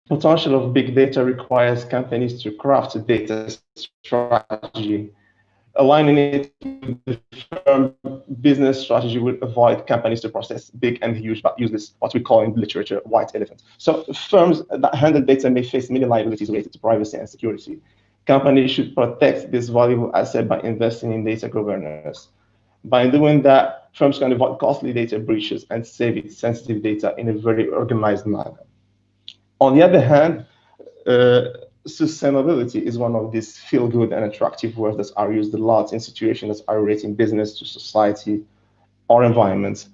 potential of big data requires companies to craft a data strategy. Aligning it with the firm business strategy will avoid companies to process big and huge but useless, what we call in literature, white elephant. So firms that handle data may face many liabilities related to privacy and security. Companies should protect this valuable asset by investing in data governance. By doing that, firms can avoid costly data breaches and save its sensitive data in a very organized manner. On the other hand, sustainability is one of these feel-good and attractive words that are used a lot in situations that are relating business to society or environment.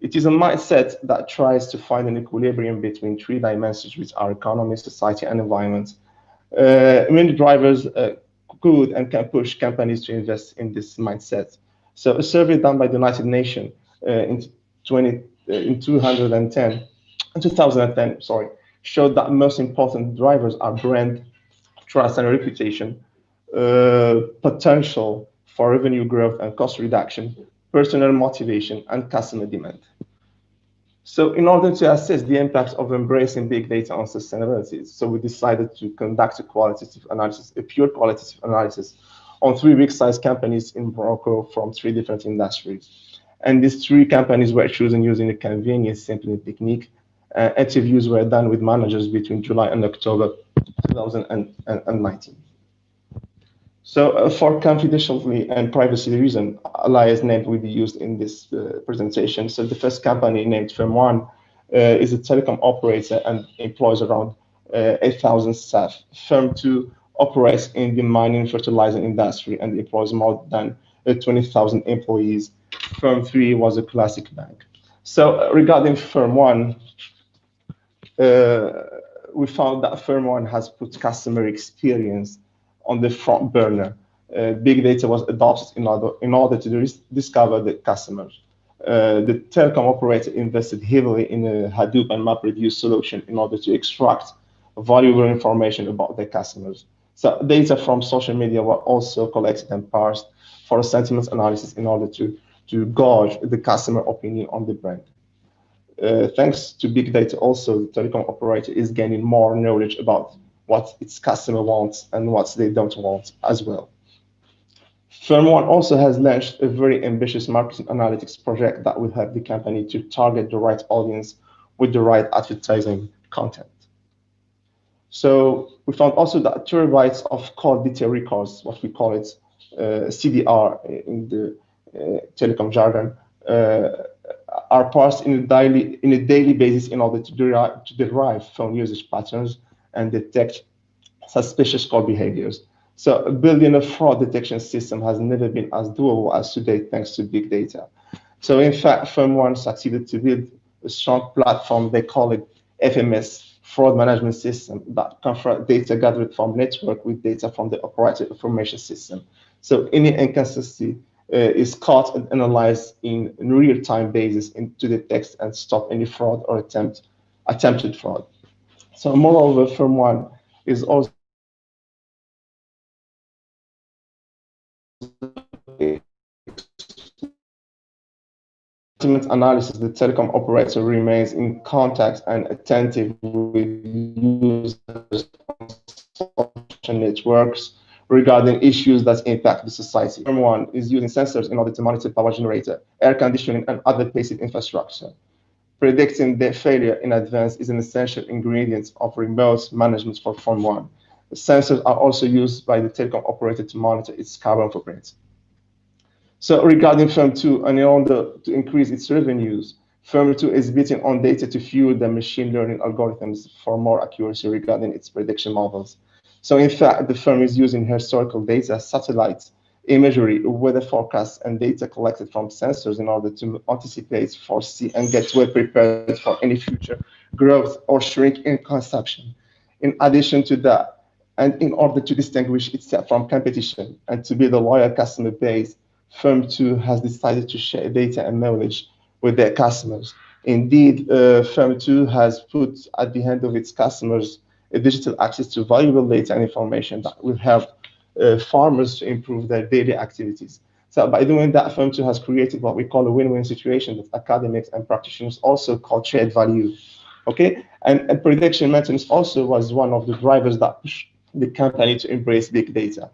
It is a mindset that tries to find an equilibrium between three dimensions, which are economy, society, and environment. Many drivers could and can push companies to invest in this mindset. So a survey done by the United Nations in 2010, showed that most important drivers are brand, trust and reputation, potential for revenue growth and cost reduction, personal motivation, and customer demand. So in order to assess the impact of embracing big data on sustainability, so we decided to conduct a qualitative analysis, a pure qualitative analysis on 3 big-sized companies in Morocco from 3 different industries. And these 3 companies were chosen using a convenient sampling technique. Interviews were done with managers between July and October 2019. So for confidentiality and privacy reason, alias name will be used in this presentation. So the first company, named Firm1, is a telecom operator and employs around 8,000 staff. Firm2 operates in the mining fertilizer industry and employs more than 20,000 employees. Firm3 was a classic bank. So regarding Firm1, we found that Firm1 has put customer experience on the front burner. Big data was adopted in order to discover the customers. The telecom operator invested heavily in a Hadoop and MapReduce solution in order to extract valuable information about their customers. So data from social media were also collected and parsed for a sentiment analysis in order to gauge the customer opinion on the brand. Thanks to big data, also the telecom operator is gaining more knowledge about what its customer wants and what they don't want as well. Firm1 also has launched a very ambitious marketing analytics project that will help the company to target the right audience with the right advertising content. So we found also that terabytes of core data records, what we call it CDR in the telecom jargon, are parsed in a daily basis in order to derive phone usage patterns and detect suspicious call behaviors. So building a fraud detection system has never been as doable as today thanks to big data. So in fact, Firm1 succeeded to build a strong platform, they call it FMS, fraud management system, that confronts data gathered from network with data from the operator information system. So any inconsistency is caught and analyzed in real-time basis to detect and stop any fraud or attempted fraud. So moreover, Firm1 is also analysis. The telecom operator remains in contact and attentive with users on social networks regarding issues that impact the society. Firm1 is using sensors in order to monitor power generator, air conditioning, and other basic infrastructure. Predicting their failure in advance is an essential ingredient of remote management for Firm1. The sensors are also used by the telecom operator to monitor its carbon footprint. So regarding Firm2, and in order to increase its revenues, Firm 2 is betting on data to fuel the machine learning algorithms for more accuracy regarding its prediction models. So in fact, the firm is using historical data, satellite imagery, weather forecasts, and data collected from sensors in order to anticipate, foresee, and get well prepared for any future growth or shrink in consumption. In addition to that, and in order to distinguish itself from competition and to build a loyal customer base, Firm 2 has decided to share data and knowledge with their customers. Indeed, Firm 2 has put at the hand of its customers a digital access to valuable data and information that will help farmers to improve their daily activities. So by doing that, Firm 2 has created what we call a win-win situation that academics and practitioners also call shared value. Okay, and prediction maintenance also was one of the drivers that pushed the company to embrace big data.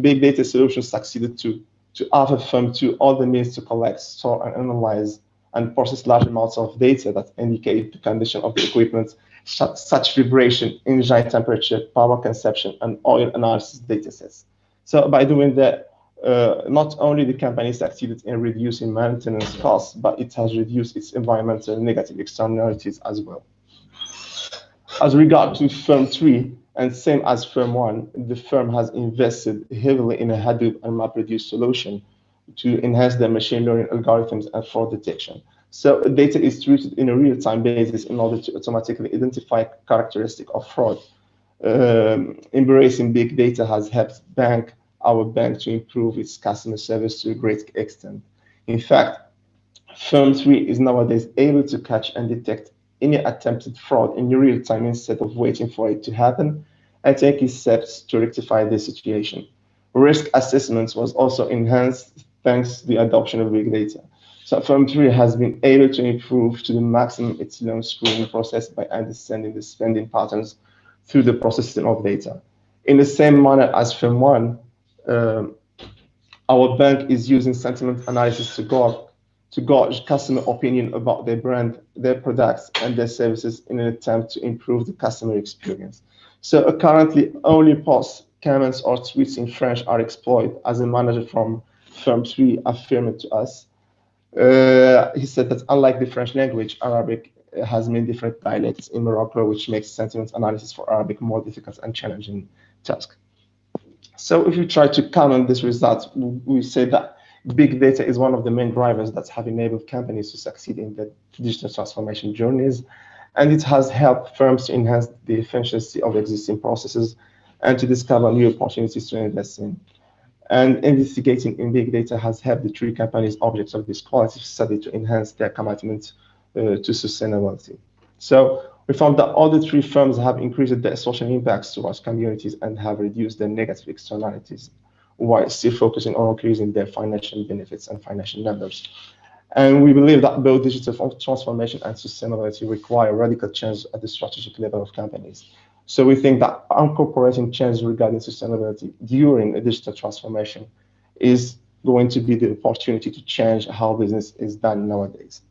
Big data solutions succeeded to offer Firm 2 all the means to collect, store, and analyze and process large amounts of data that indicate the condition of the equipment, such vibration, engine temperature, power consumption, and oil analysis datasets. So by doing that, not only the company succeeded in reducing maintenance costs, but it has reduced its environmental negative externalities as well. As regard to Firm 3, and same as Firm 1, the firm has invested heavily in a Hadoop and MapReduce solution to enhance their machine learning algorithms and fraud detection. So data is treated in a real-time basis in order to automatically identify characteristics of fraud. Embracing big data has helped our bank to improve its customer service to a great extent. In fact, Firm 3 is nowadays able to catch and detect any attempted fraud in real time instead of waiting for it to happen and taking steps to rectify the situation. Risk assessment was also enhanced thanks to the adoption of big data. So Firm 3 has been able to improve to the maximum its loan screening process by understanding the spending patterns through the processing of data. In the same manner as Firm 1, our bank is using sentiment analysis to gauge customer opinion about their brand, their products, and their services in an attempt to improve the customer experience. So currently, only posts, comments, or tweets in French are exploited, as a manager from Firm 3 affirmed to us. He said that unlike the French language, Arabic has many different dialects in Morocco, which makes sentiment analysis for Arabic more difficult and challenging task. So if you try to comment this result, we say that big data is one of the main drivers that have enabled companies to succeed in their digital transformation journeys, and it has helped firms to enhance the efficiency of existing processes and to discover new opportunities to invest in. And investigating in big data has helped the three companies' objects of this qualitative study to enhance their commitment to sustainability. So we found that all the three firms have increased their social impacts towards communities and have reduced their negative externalities, while still focusing on increasing their financial benefits and financial numbers. And we believe that both digital transformation and sustainability require radical change at the strategic level of companies. So we think that incorporating change regarding sustainability during a digital transformation is going to be the opportunity to change how business is done nowadays.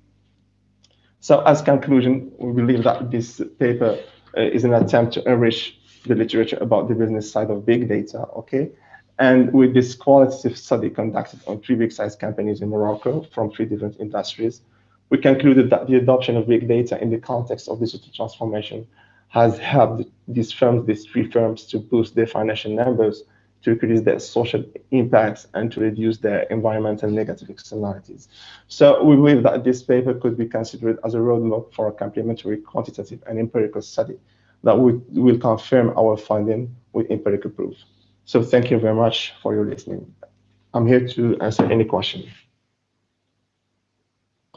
So as conclusion, we believe that this paper is an attempt to enrich the literature about the business side of big data, okay? And with this qualitative study conducted on 3 big-sized companies in Morocco from 3 different industries, we concluded that the adoption of big data in the context of digital transformation has helped these 3 firms to boost their financial numbers, to increase their social impacts, and to reduce their environmental negative externalities. So we believe that this paper could be considered as a roadmap for a complementary quantitative and empirical study that will confirm our finding with empirical proof. So thank you very much for your listening. I'm here to answer any question.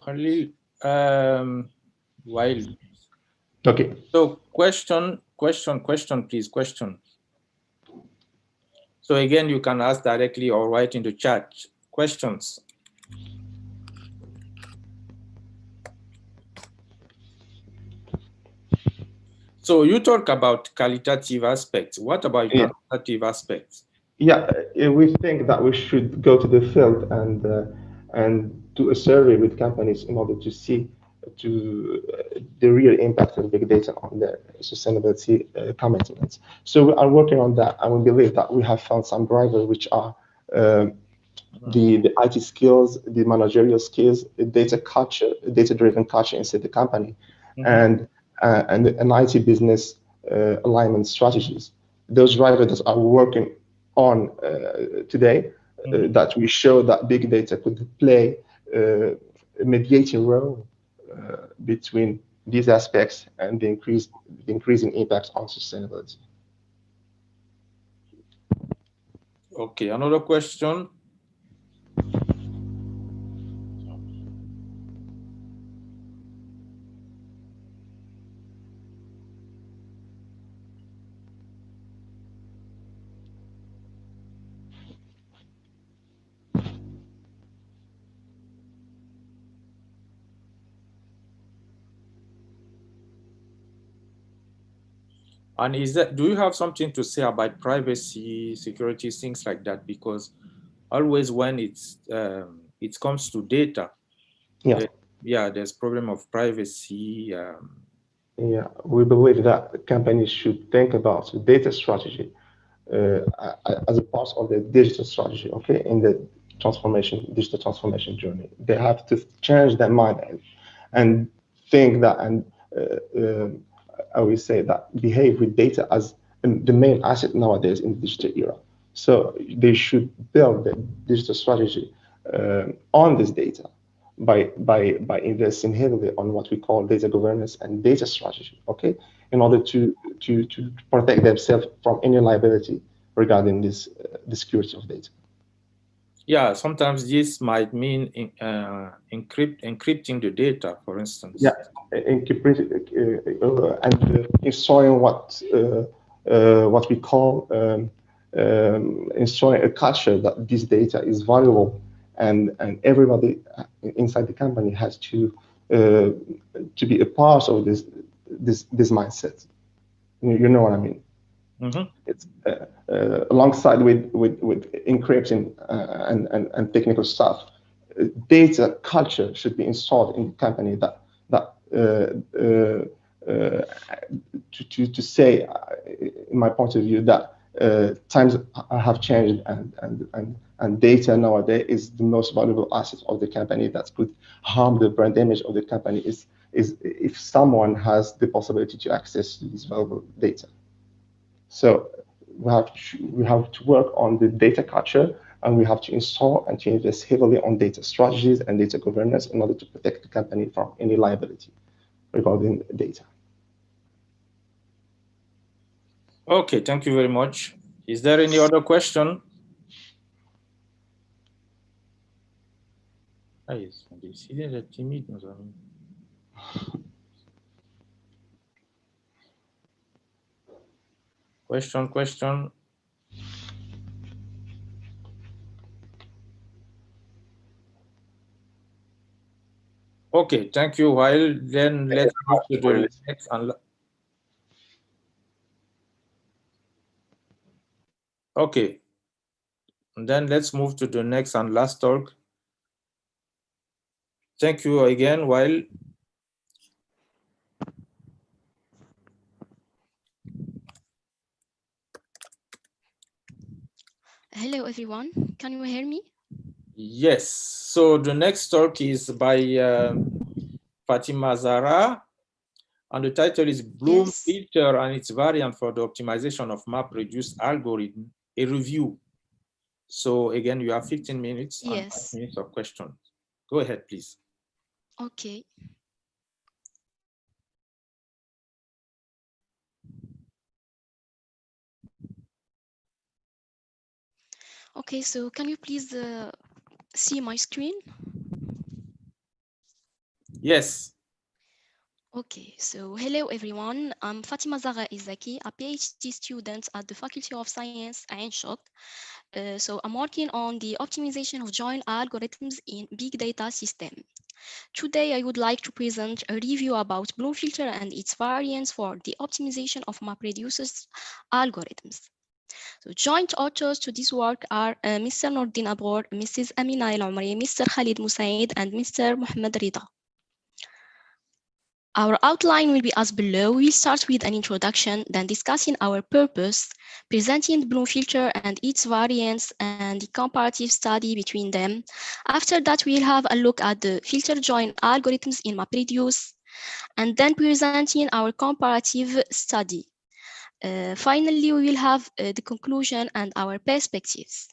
Only while. Okay. So question, please, question. So again, you can ask directly or write in the chat questions. So you talk about qualitative aspects. What about quantitative aspects? Yeah, we think that we should go to the field and do a survey with companies in order to see the real impact of big data on their sustainability commitments. So we are working on that, and we believe that we have found some drivers which are the IT skills, the managerial skills, the data culture, data-driven culture inside the company, and an IT business alignment strategies. Those drivers that are working on today, that we show that big data could play a mediating role between these aspects and the increasing impact on sustainability. Okay, another question. And do you have something to say about privacy, security, things like that? Because always when it comes to data, there's problem of privacy. Yeah, we believe that companies should think about data strategy as a part of the digital strategy, okay, in the digital transformation journey. They have to change their mind and think that, and I will say that, behave with data as the main asset nowadays in the digital era. So they should build the digital strategy on this data by investing heavily on what we call data governance and data strategy, okay, in order to protect themselves from any liability regarding this the security of data. Yeah, sometimes this might mean encrypting the data, for instance. Yeah, encrypting and installing what we call installing a culture that this data is valuable, and everybody inside the company has to be a part of this mindset. You know what I mean? It's alongside with encrypting and technical stuff. Data culture should be installed in the company to say, in my point of view, that times have changed, and data nowadays is the most valuable asset of the company that could harm the brand image of the company is if someone has the possibility to access this valuable data. So we have to work on the data culture, and we have to install and to invest heavily on data strategies and data governance in order to protect the company from any liability regarding data. Okay, thank you very much. Is there any other question? Question. Okay, thank you. While then let's move to the next and okay. And then let's move to the next and last talk. Thank you again. While hello everyone, can you hear me? Yes. So the next talk is by Fatima Zahra, and the title is Bloom Filter and its variant for the optimization of MapReduce algorithm, a review. So again, you have 15 minutes and 5 minutes of questions. Go ahead, please. Okay. Okay, so can you please see my screen? Yes. Okay, so hello everyone. I'm Fatima Zahra Izaki, a PhD student at the Faculty of Science, Ain Shok. So I'm working on the optimization of joint algorithms in big data system. Today, I would like to present a review about Bloom filter and its variants for the optimization of MapReduce's algorithms. So joint authors to this work are Mr. Nordin Abor, Mrs. Amina El Omri, Mr. Khalid Musaid, and Mr. Mohammed Rida. Our outline will be as below. We'll start with an introduction, then discussing our purpose, presenting the Bloom filter and its variants and the comparative study between them. After that, we'll have a look at the filter join algorithms in MapReduce, and then presenting our comparative study. Finally, we will have the conclusion and our perspectives.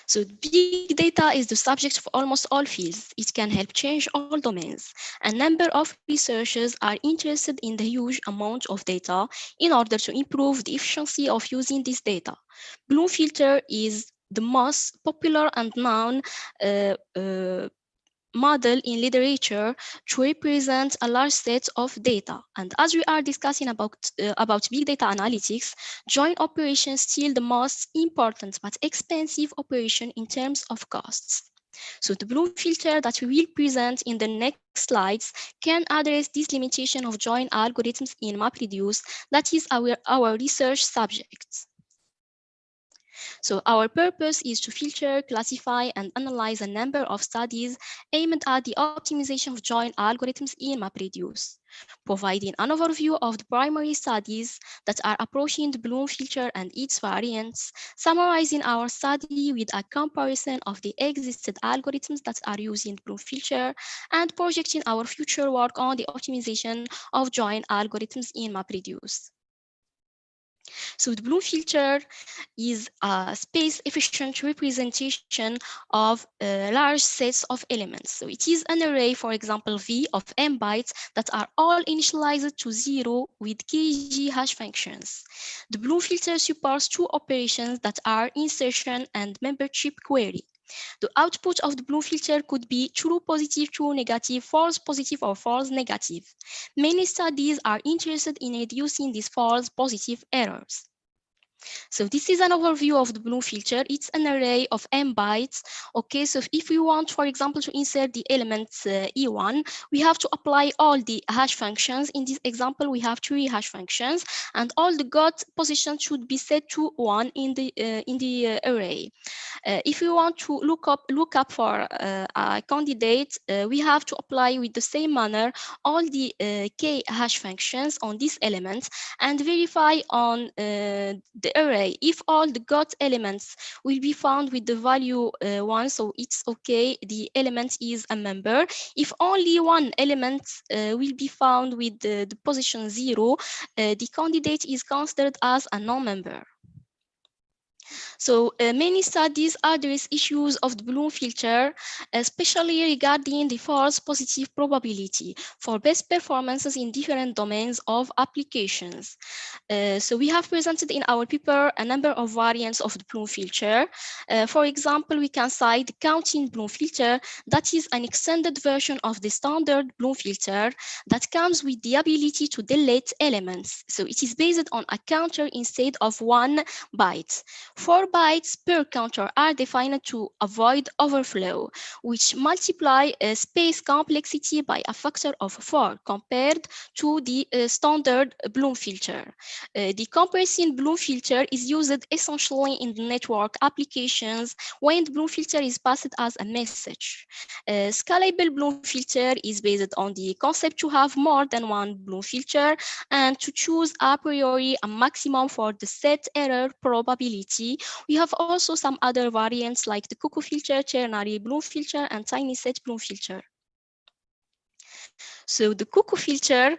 So big data is the subject of almost all fields. It can help change all domains. A number of researchers are interested in the huge amount of data in order to improve the efficiency of using this data. Bloom filter is the most popular and known model in literature to represent a large set of data. And as we are discussing about big data analytics, join operation is still the most important but expensive operation in terms of costs. So the Bloom filter that we will present in the next slides can address this limitation of join algorithms in MapReduce. That is our research subject. So our purpose is to filter, classify, and analyze a number of studies aimed at the optimization of join algorithms in MapReduce, providing an overview of the primary studies that are approaching the Bloom filter and its variants, summarizing our study with a comparison of the existing algorithms that are using Bloom filter, and projecting our future work on the optimization of join algorithms in MapReduce. So the Bloom filter is a space-efficient representation of large sets of elements. So it is an array, for example, V of m bytes that are all initialized to 0 with KG hash functions. The Bloom filter supports two operations that are insertion and membership query. The output of the Bloom filter could be true positive, true negative, false positive, or false negative. Many studies are interested in reducing these false positive errors. So this is an overview of the Bloom filter. It's an array of m bytes. Okay, so if we want, for example, to insert the element E1, we have to apply all the hash functions. In this example, we have 3 hash functions, and all the GOT positions should be set to 1 in the array. If we want to look up for a candidate, we have to apply with the same manner all the k hash functions on this element and verify on the array if all the GOT elements will be found with the value 1, so it's okay, the element is a member. If only one element will be found with the position 0, the candidate is considered as a non-member. So many studies address issues of the Bloom filter, especially regarding the false positive probability for best performances in different domains of applications. So we have presented in our paper a number of variants of the Bloom filter. For example, we can cite the counting Bloom filter, that is an extended version of the standard Bloom filter that comes with the ability to delete elements. So it is based on a counter instead of 1 byte. 4 bytes per counter are defined to avoid overflow, which multiply space complexity by a factor of 4 compared to the standard Bloom filter. The compressing Bloom filter is used essentially in the network applications when the Bloom filter is passed as a message. Scalable Bloom filter is based on the concept to have more than one Bloom filter and to choose a priori a maximum for the set error probability. We have also some other variants like the Cuckoo filter, ternary Bloom filter, and tiny set Bloom filter. So the Cuckoo filter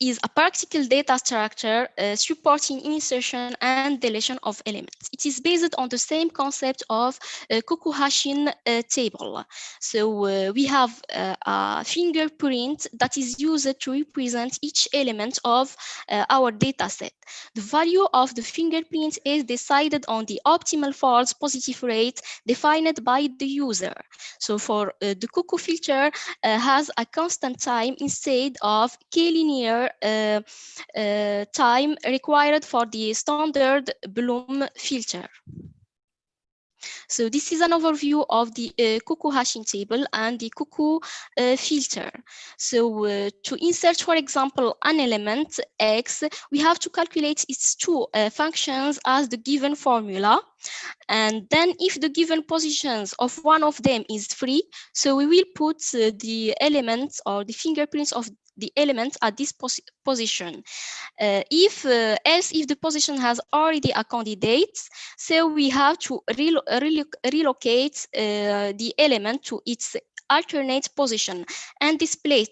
is a practical data structure supporting insertion and deletion of elements. It is based on the same concept of Cuckoo hashing table. So we have a fingerprint that is used to represent each element of our data set. The value of the fingerprint is decided on the optimal false positive rate defined by the user. So for the Cuckoo filter has a constant time instead of k-linear time required for the standard Bloom filter. So this is an overview of the Cuckoo hashing table and the Cuckoo filter. So to insert, for example, an element X, we have to calculate its two functions as the given formula. And then if the given positions of one of them is free, so we will put the elements or the fingerprints of the elements at this position. Else if the position has already a candidate, so we have to relocate the element to its alternate position and displace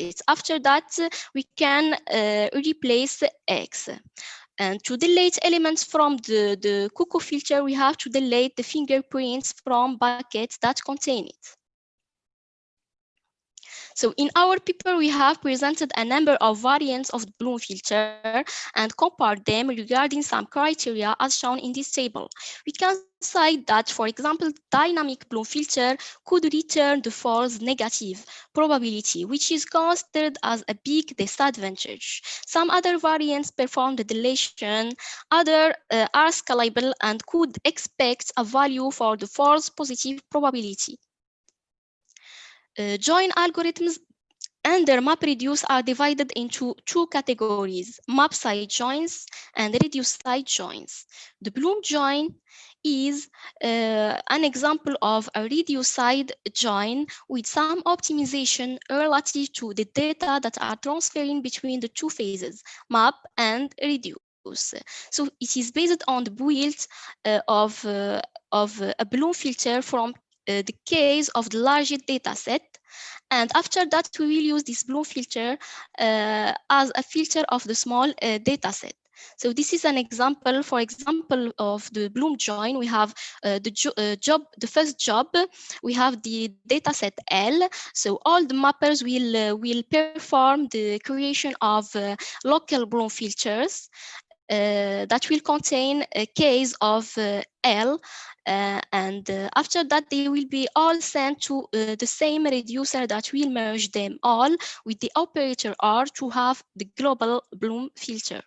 it. After that, we can replace X. And to delete elements from the cuckoo filter, we have to delete the fingerprints from buckets that contain it. So in our paper, we have presented a number of variants of the Bloom filter and compared them regarding some criteria as shown in this table. We can cite that, for example, dynamic Bloom filter could return the false negative probability, which is considered as a big disadvantage. Some other variants perform the deletion, others are scalable and could expect a value for the false positive probability. Join algorithms and their MapReduce are divided into two categories, map side joins and reduce side joins. The Bloom join is an example of a reduce side join with some optimization relative to the data that are transferring between the two phases, map and reduce. So it is based on the build of a Bloom filter from the case of the largest data set. And after that, we will use this Bloom filter as a filter of the small data set. So this is an example, for example, of the Bloom join. We have the first job, we have the data set L. So all the mappers will perform the creation of local Bloom filters that will contain a case of L. After that, they will be all sent to the same reducer that will merge them all with the operator R to have the global Bloom filter.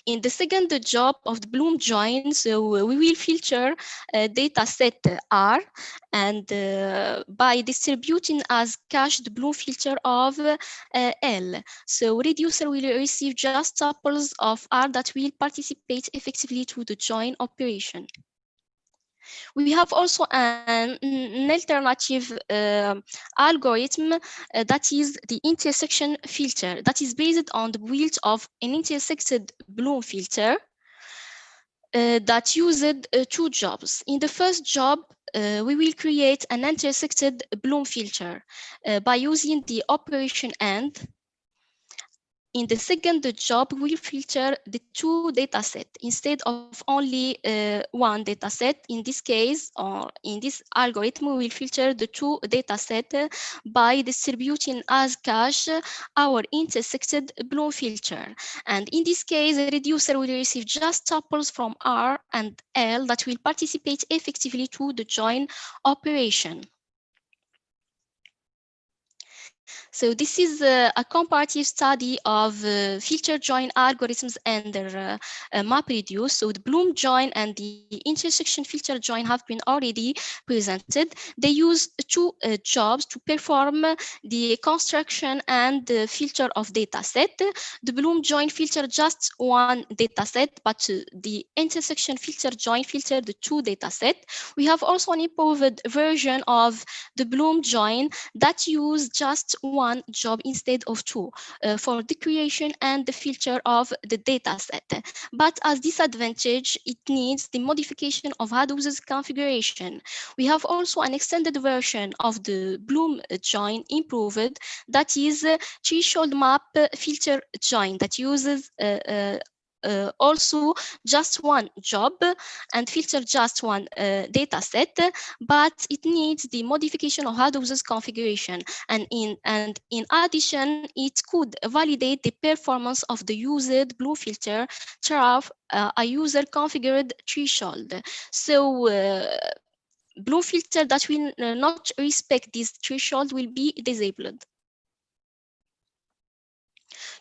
In the second job of the Bloom join, so we will filter data set R, and by distributing as cache the Bloom filter of L. So reducer will receive just tuples of R that will participate effectively to the join operation. We have also an alternative algorithm that is the intersection filter that is based on the build of an intersected Bloom filter that used two jobs. In the first job, we will create an intersected Bloom filter by using the operation AND. In the second job, we will filter the two datasets instead of only one dataset. In this case, or in this algorithm, we will filter the two datasets by distributing as cache our intersected Bloom filter. And in this case, the reducer will receive just tuples from R and L that will participate effectively to the join operation. So this is a comparative study of filter join algorithms and their MapReduce. So the Bloom join and the intersection filter join have been already presented. They use two jobs to perform the construction and the filter of data set. The Bloom join filter just one data set, but the intersection filter join filter the two data set. We have also an improved version of the Bloom join that use just one job instead of two for the creation and the filter of the data set. But as disadvantage, it needs the modification of Hadoop's configuration. We have also an extended version of the Bloom join improved that is threshold map filter join that uses also just one job and filter just one data set, but it needs the modification of Hadoop's configuration. And in addition, it could validate the performance of the used Bloom filter to have a user configured threshold. So Bloom filter that will not respect this threshold will be disabled.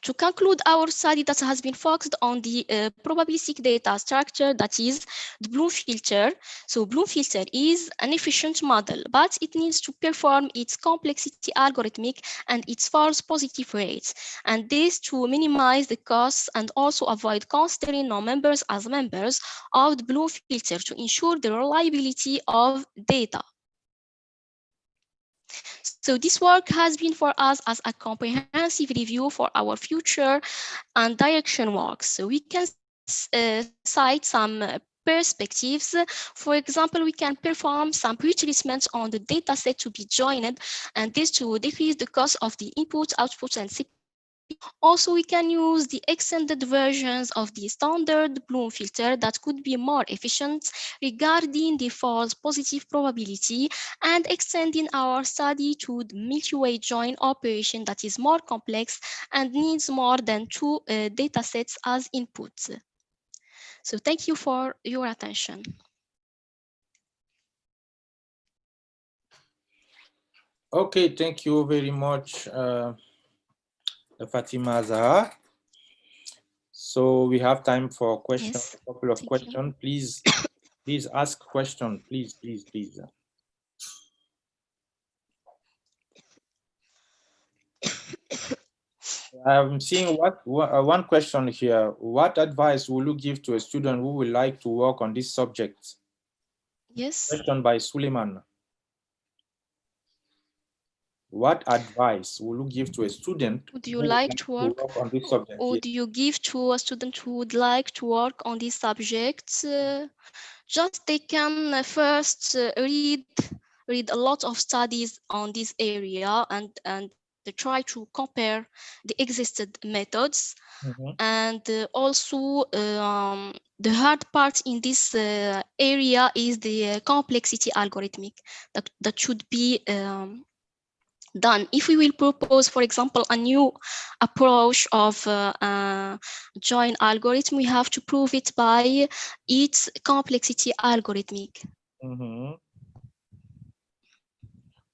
to conclude our study that has been focused on the probabilistic data structure, that is the Bloom filter. So Bloom filter is an efficient model, but it needs to perform its complexity algorithmic and its false positive rates, and this to minimize the costs and also avoid considering non-members as members of the Bloom filter to ensure the reliability of data. So this work has been for us as a comprehensive review for our future and direction work. So we can cite some perspectives. For example, we can perform some pretreatments on the data set to be joined, and this to decrease the cost of the input, output, and CPU. Also, we can use the extended versions of the standard Bloom filter that could be more efficient regarding the false positive probability, and extending our study to the multi-way join operation that is more complex and needs more than 2 data sets as inputs. So thank you for your attention. Okay, thank you very much, Fatima Zahra. So we have time for questions, Yes, a couple of thank you. questions. Please ask question, please. I'm seeing one question here. What advice will you give to a student who would like to work on this subject? Yes. Question by Suleiman. What advice will you give to a student would you like to work on this subject? Would you give to a student who would like to work on this subject? Just they can first read a lot of studies on this area and they try to compare the existed methods. And also the hard part in this area is the complexity algorithmic that should be done. If we will propose, for example, a new approach of join algorithm, we have to prove it by its complexity algorithmic.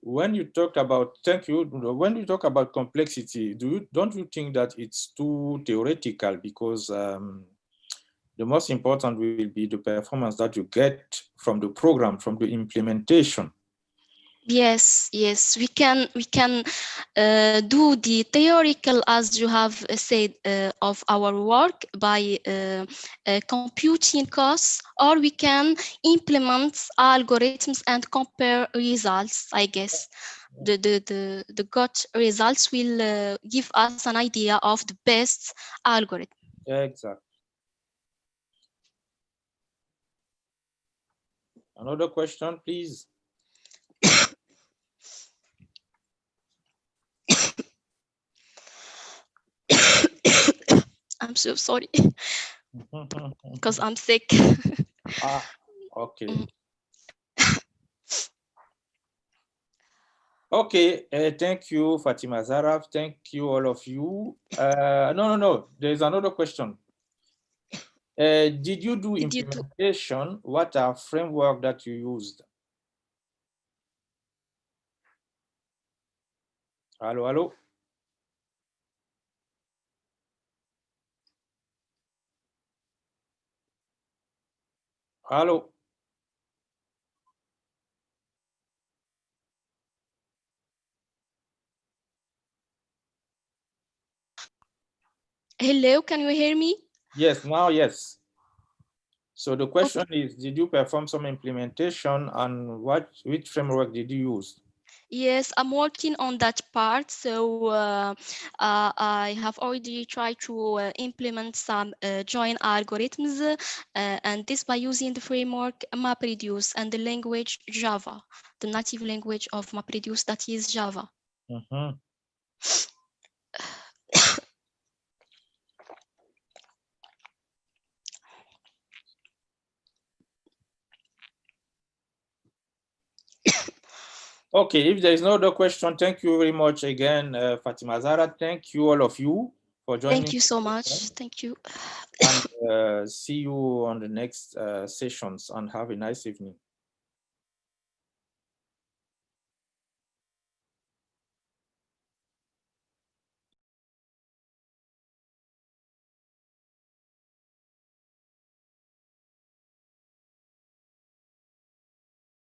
When you talk about, thank you, when you talk about complexity, don't you think that it's too theoretical? Because the most important will be the performance that you get from the program, from the implementation. Yes, we can do the theoretical, as you have said, of our work by computing costs, or we can implement algorithms and compare results. I guess the gut results will give us an idea of the best algorithm. Exactly. Another question, please. I'm so sorry because I'm sick. Okay. Okay, thank you, Fatima Zahra. Thank you, all of you. No. There's another question. Did you do implementation? What are framework that you used? Hello? Hello? Hello, can you hear me? Yes, now yes. So the question is, did you perform some implementation and which framework did you use? Yes, I'm working on that part. So I have already tried to implement some join algorithms, and this by using the framework MapReduce and the language Java, the native language of MapReduce, that is Java. Okay, if there is no other question, thank you very much again, Fatima Zahra. Thank you, all of you, for joining. Thank you so much. Thank you. And see you on the next sessions, and have a nice evening.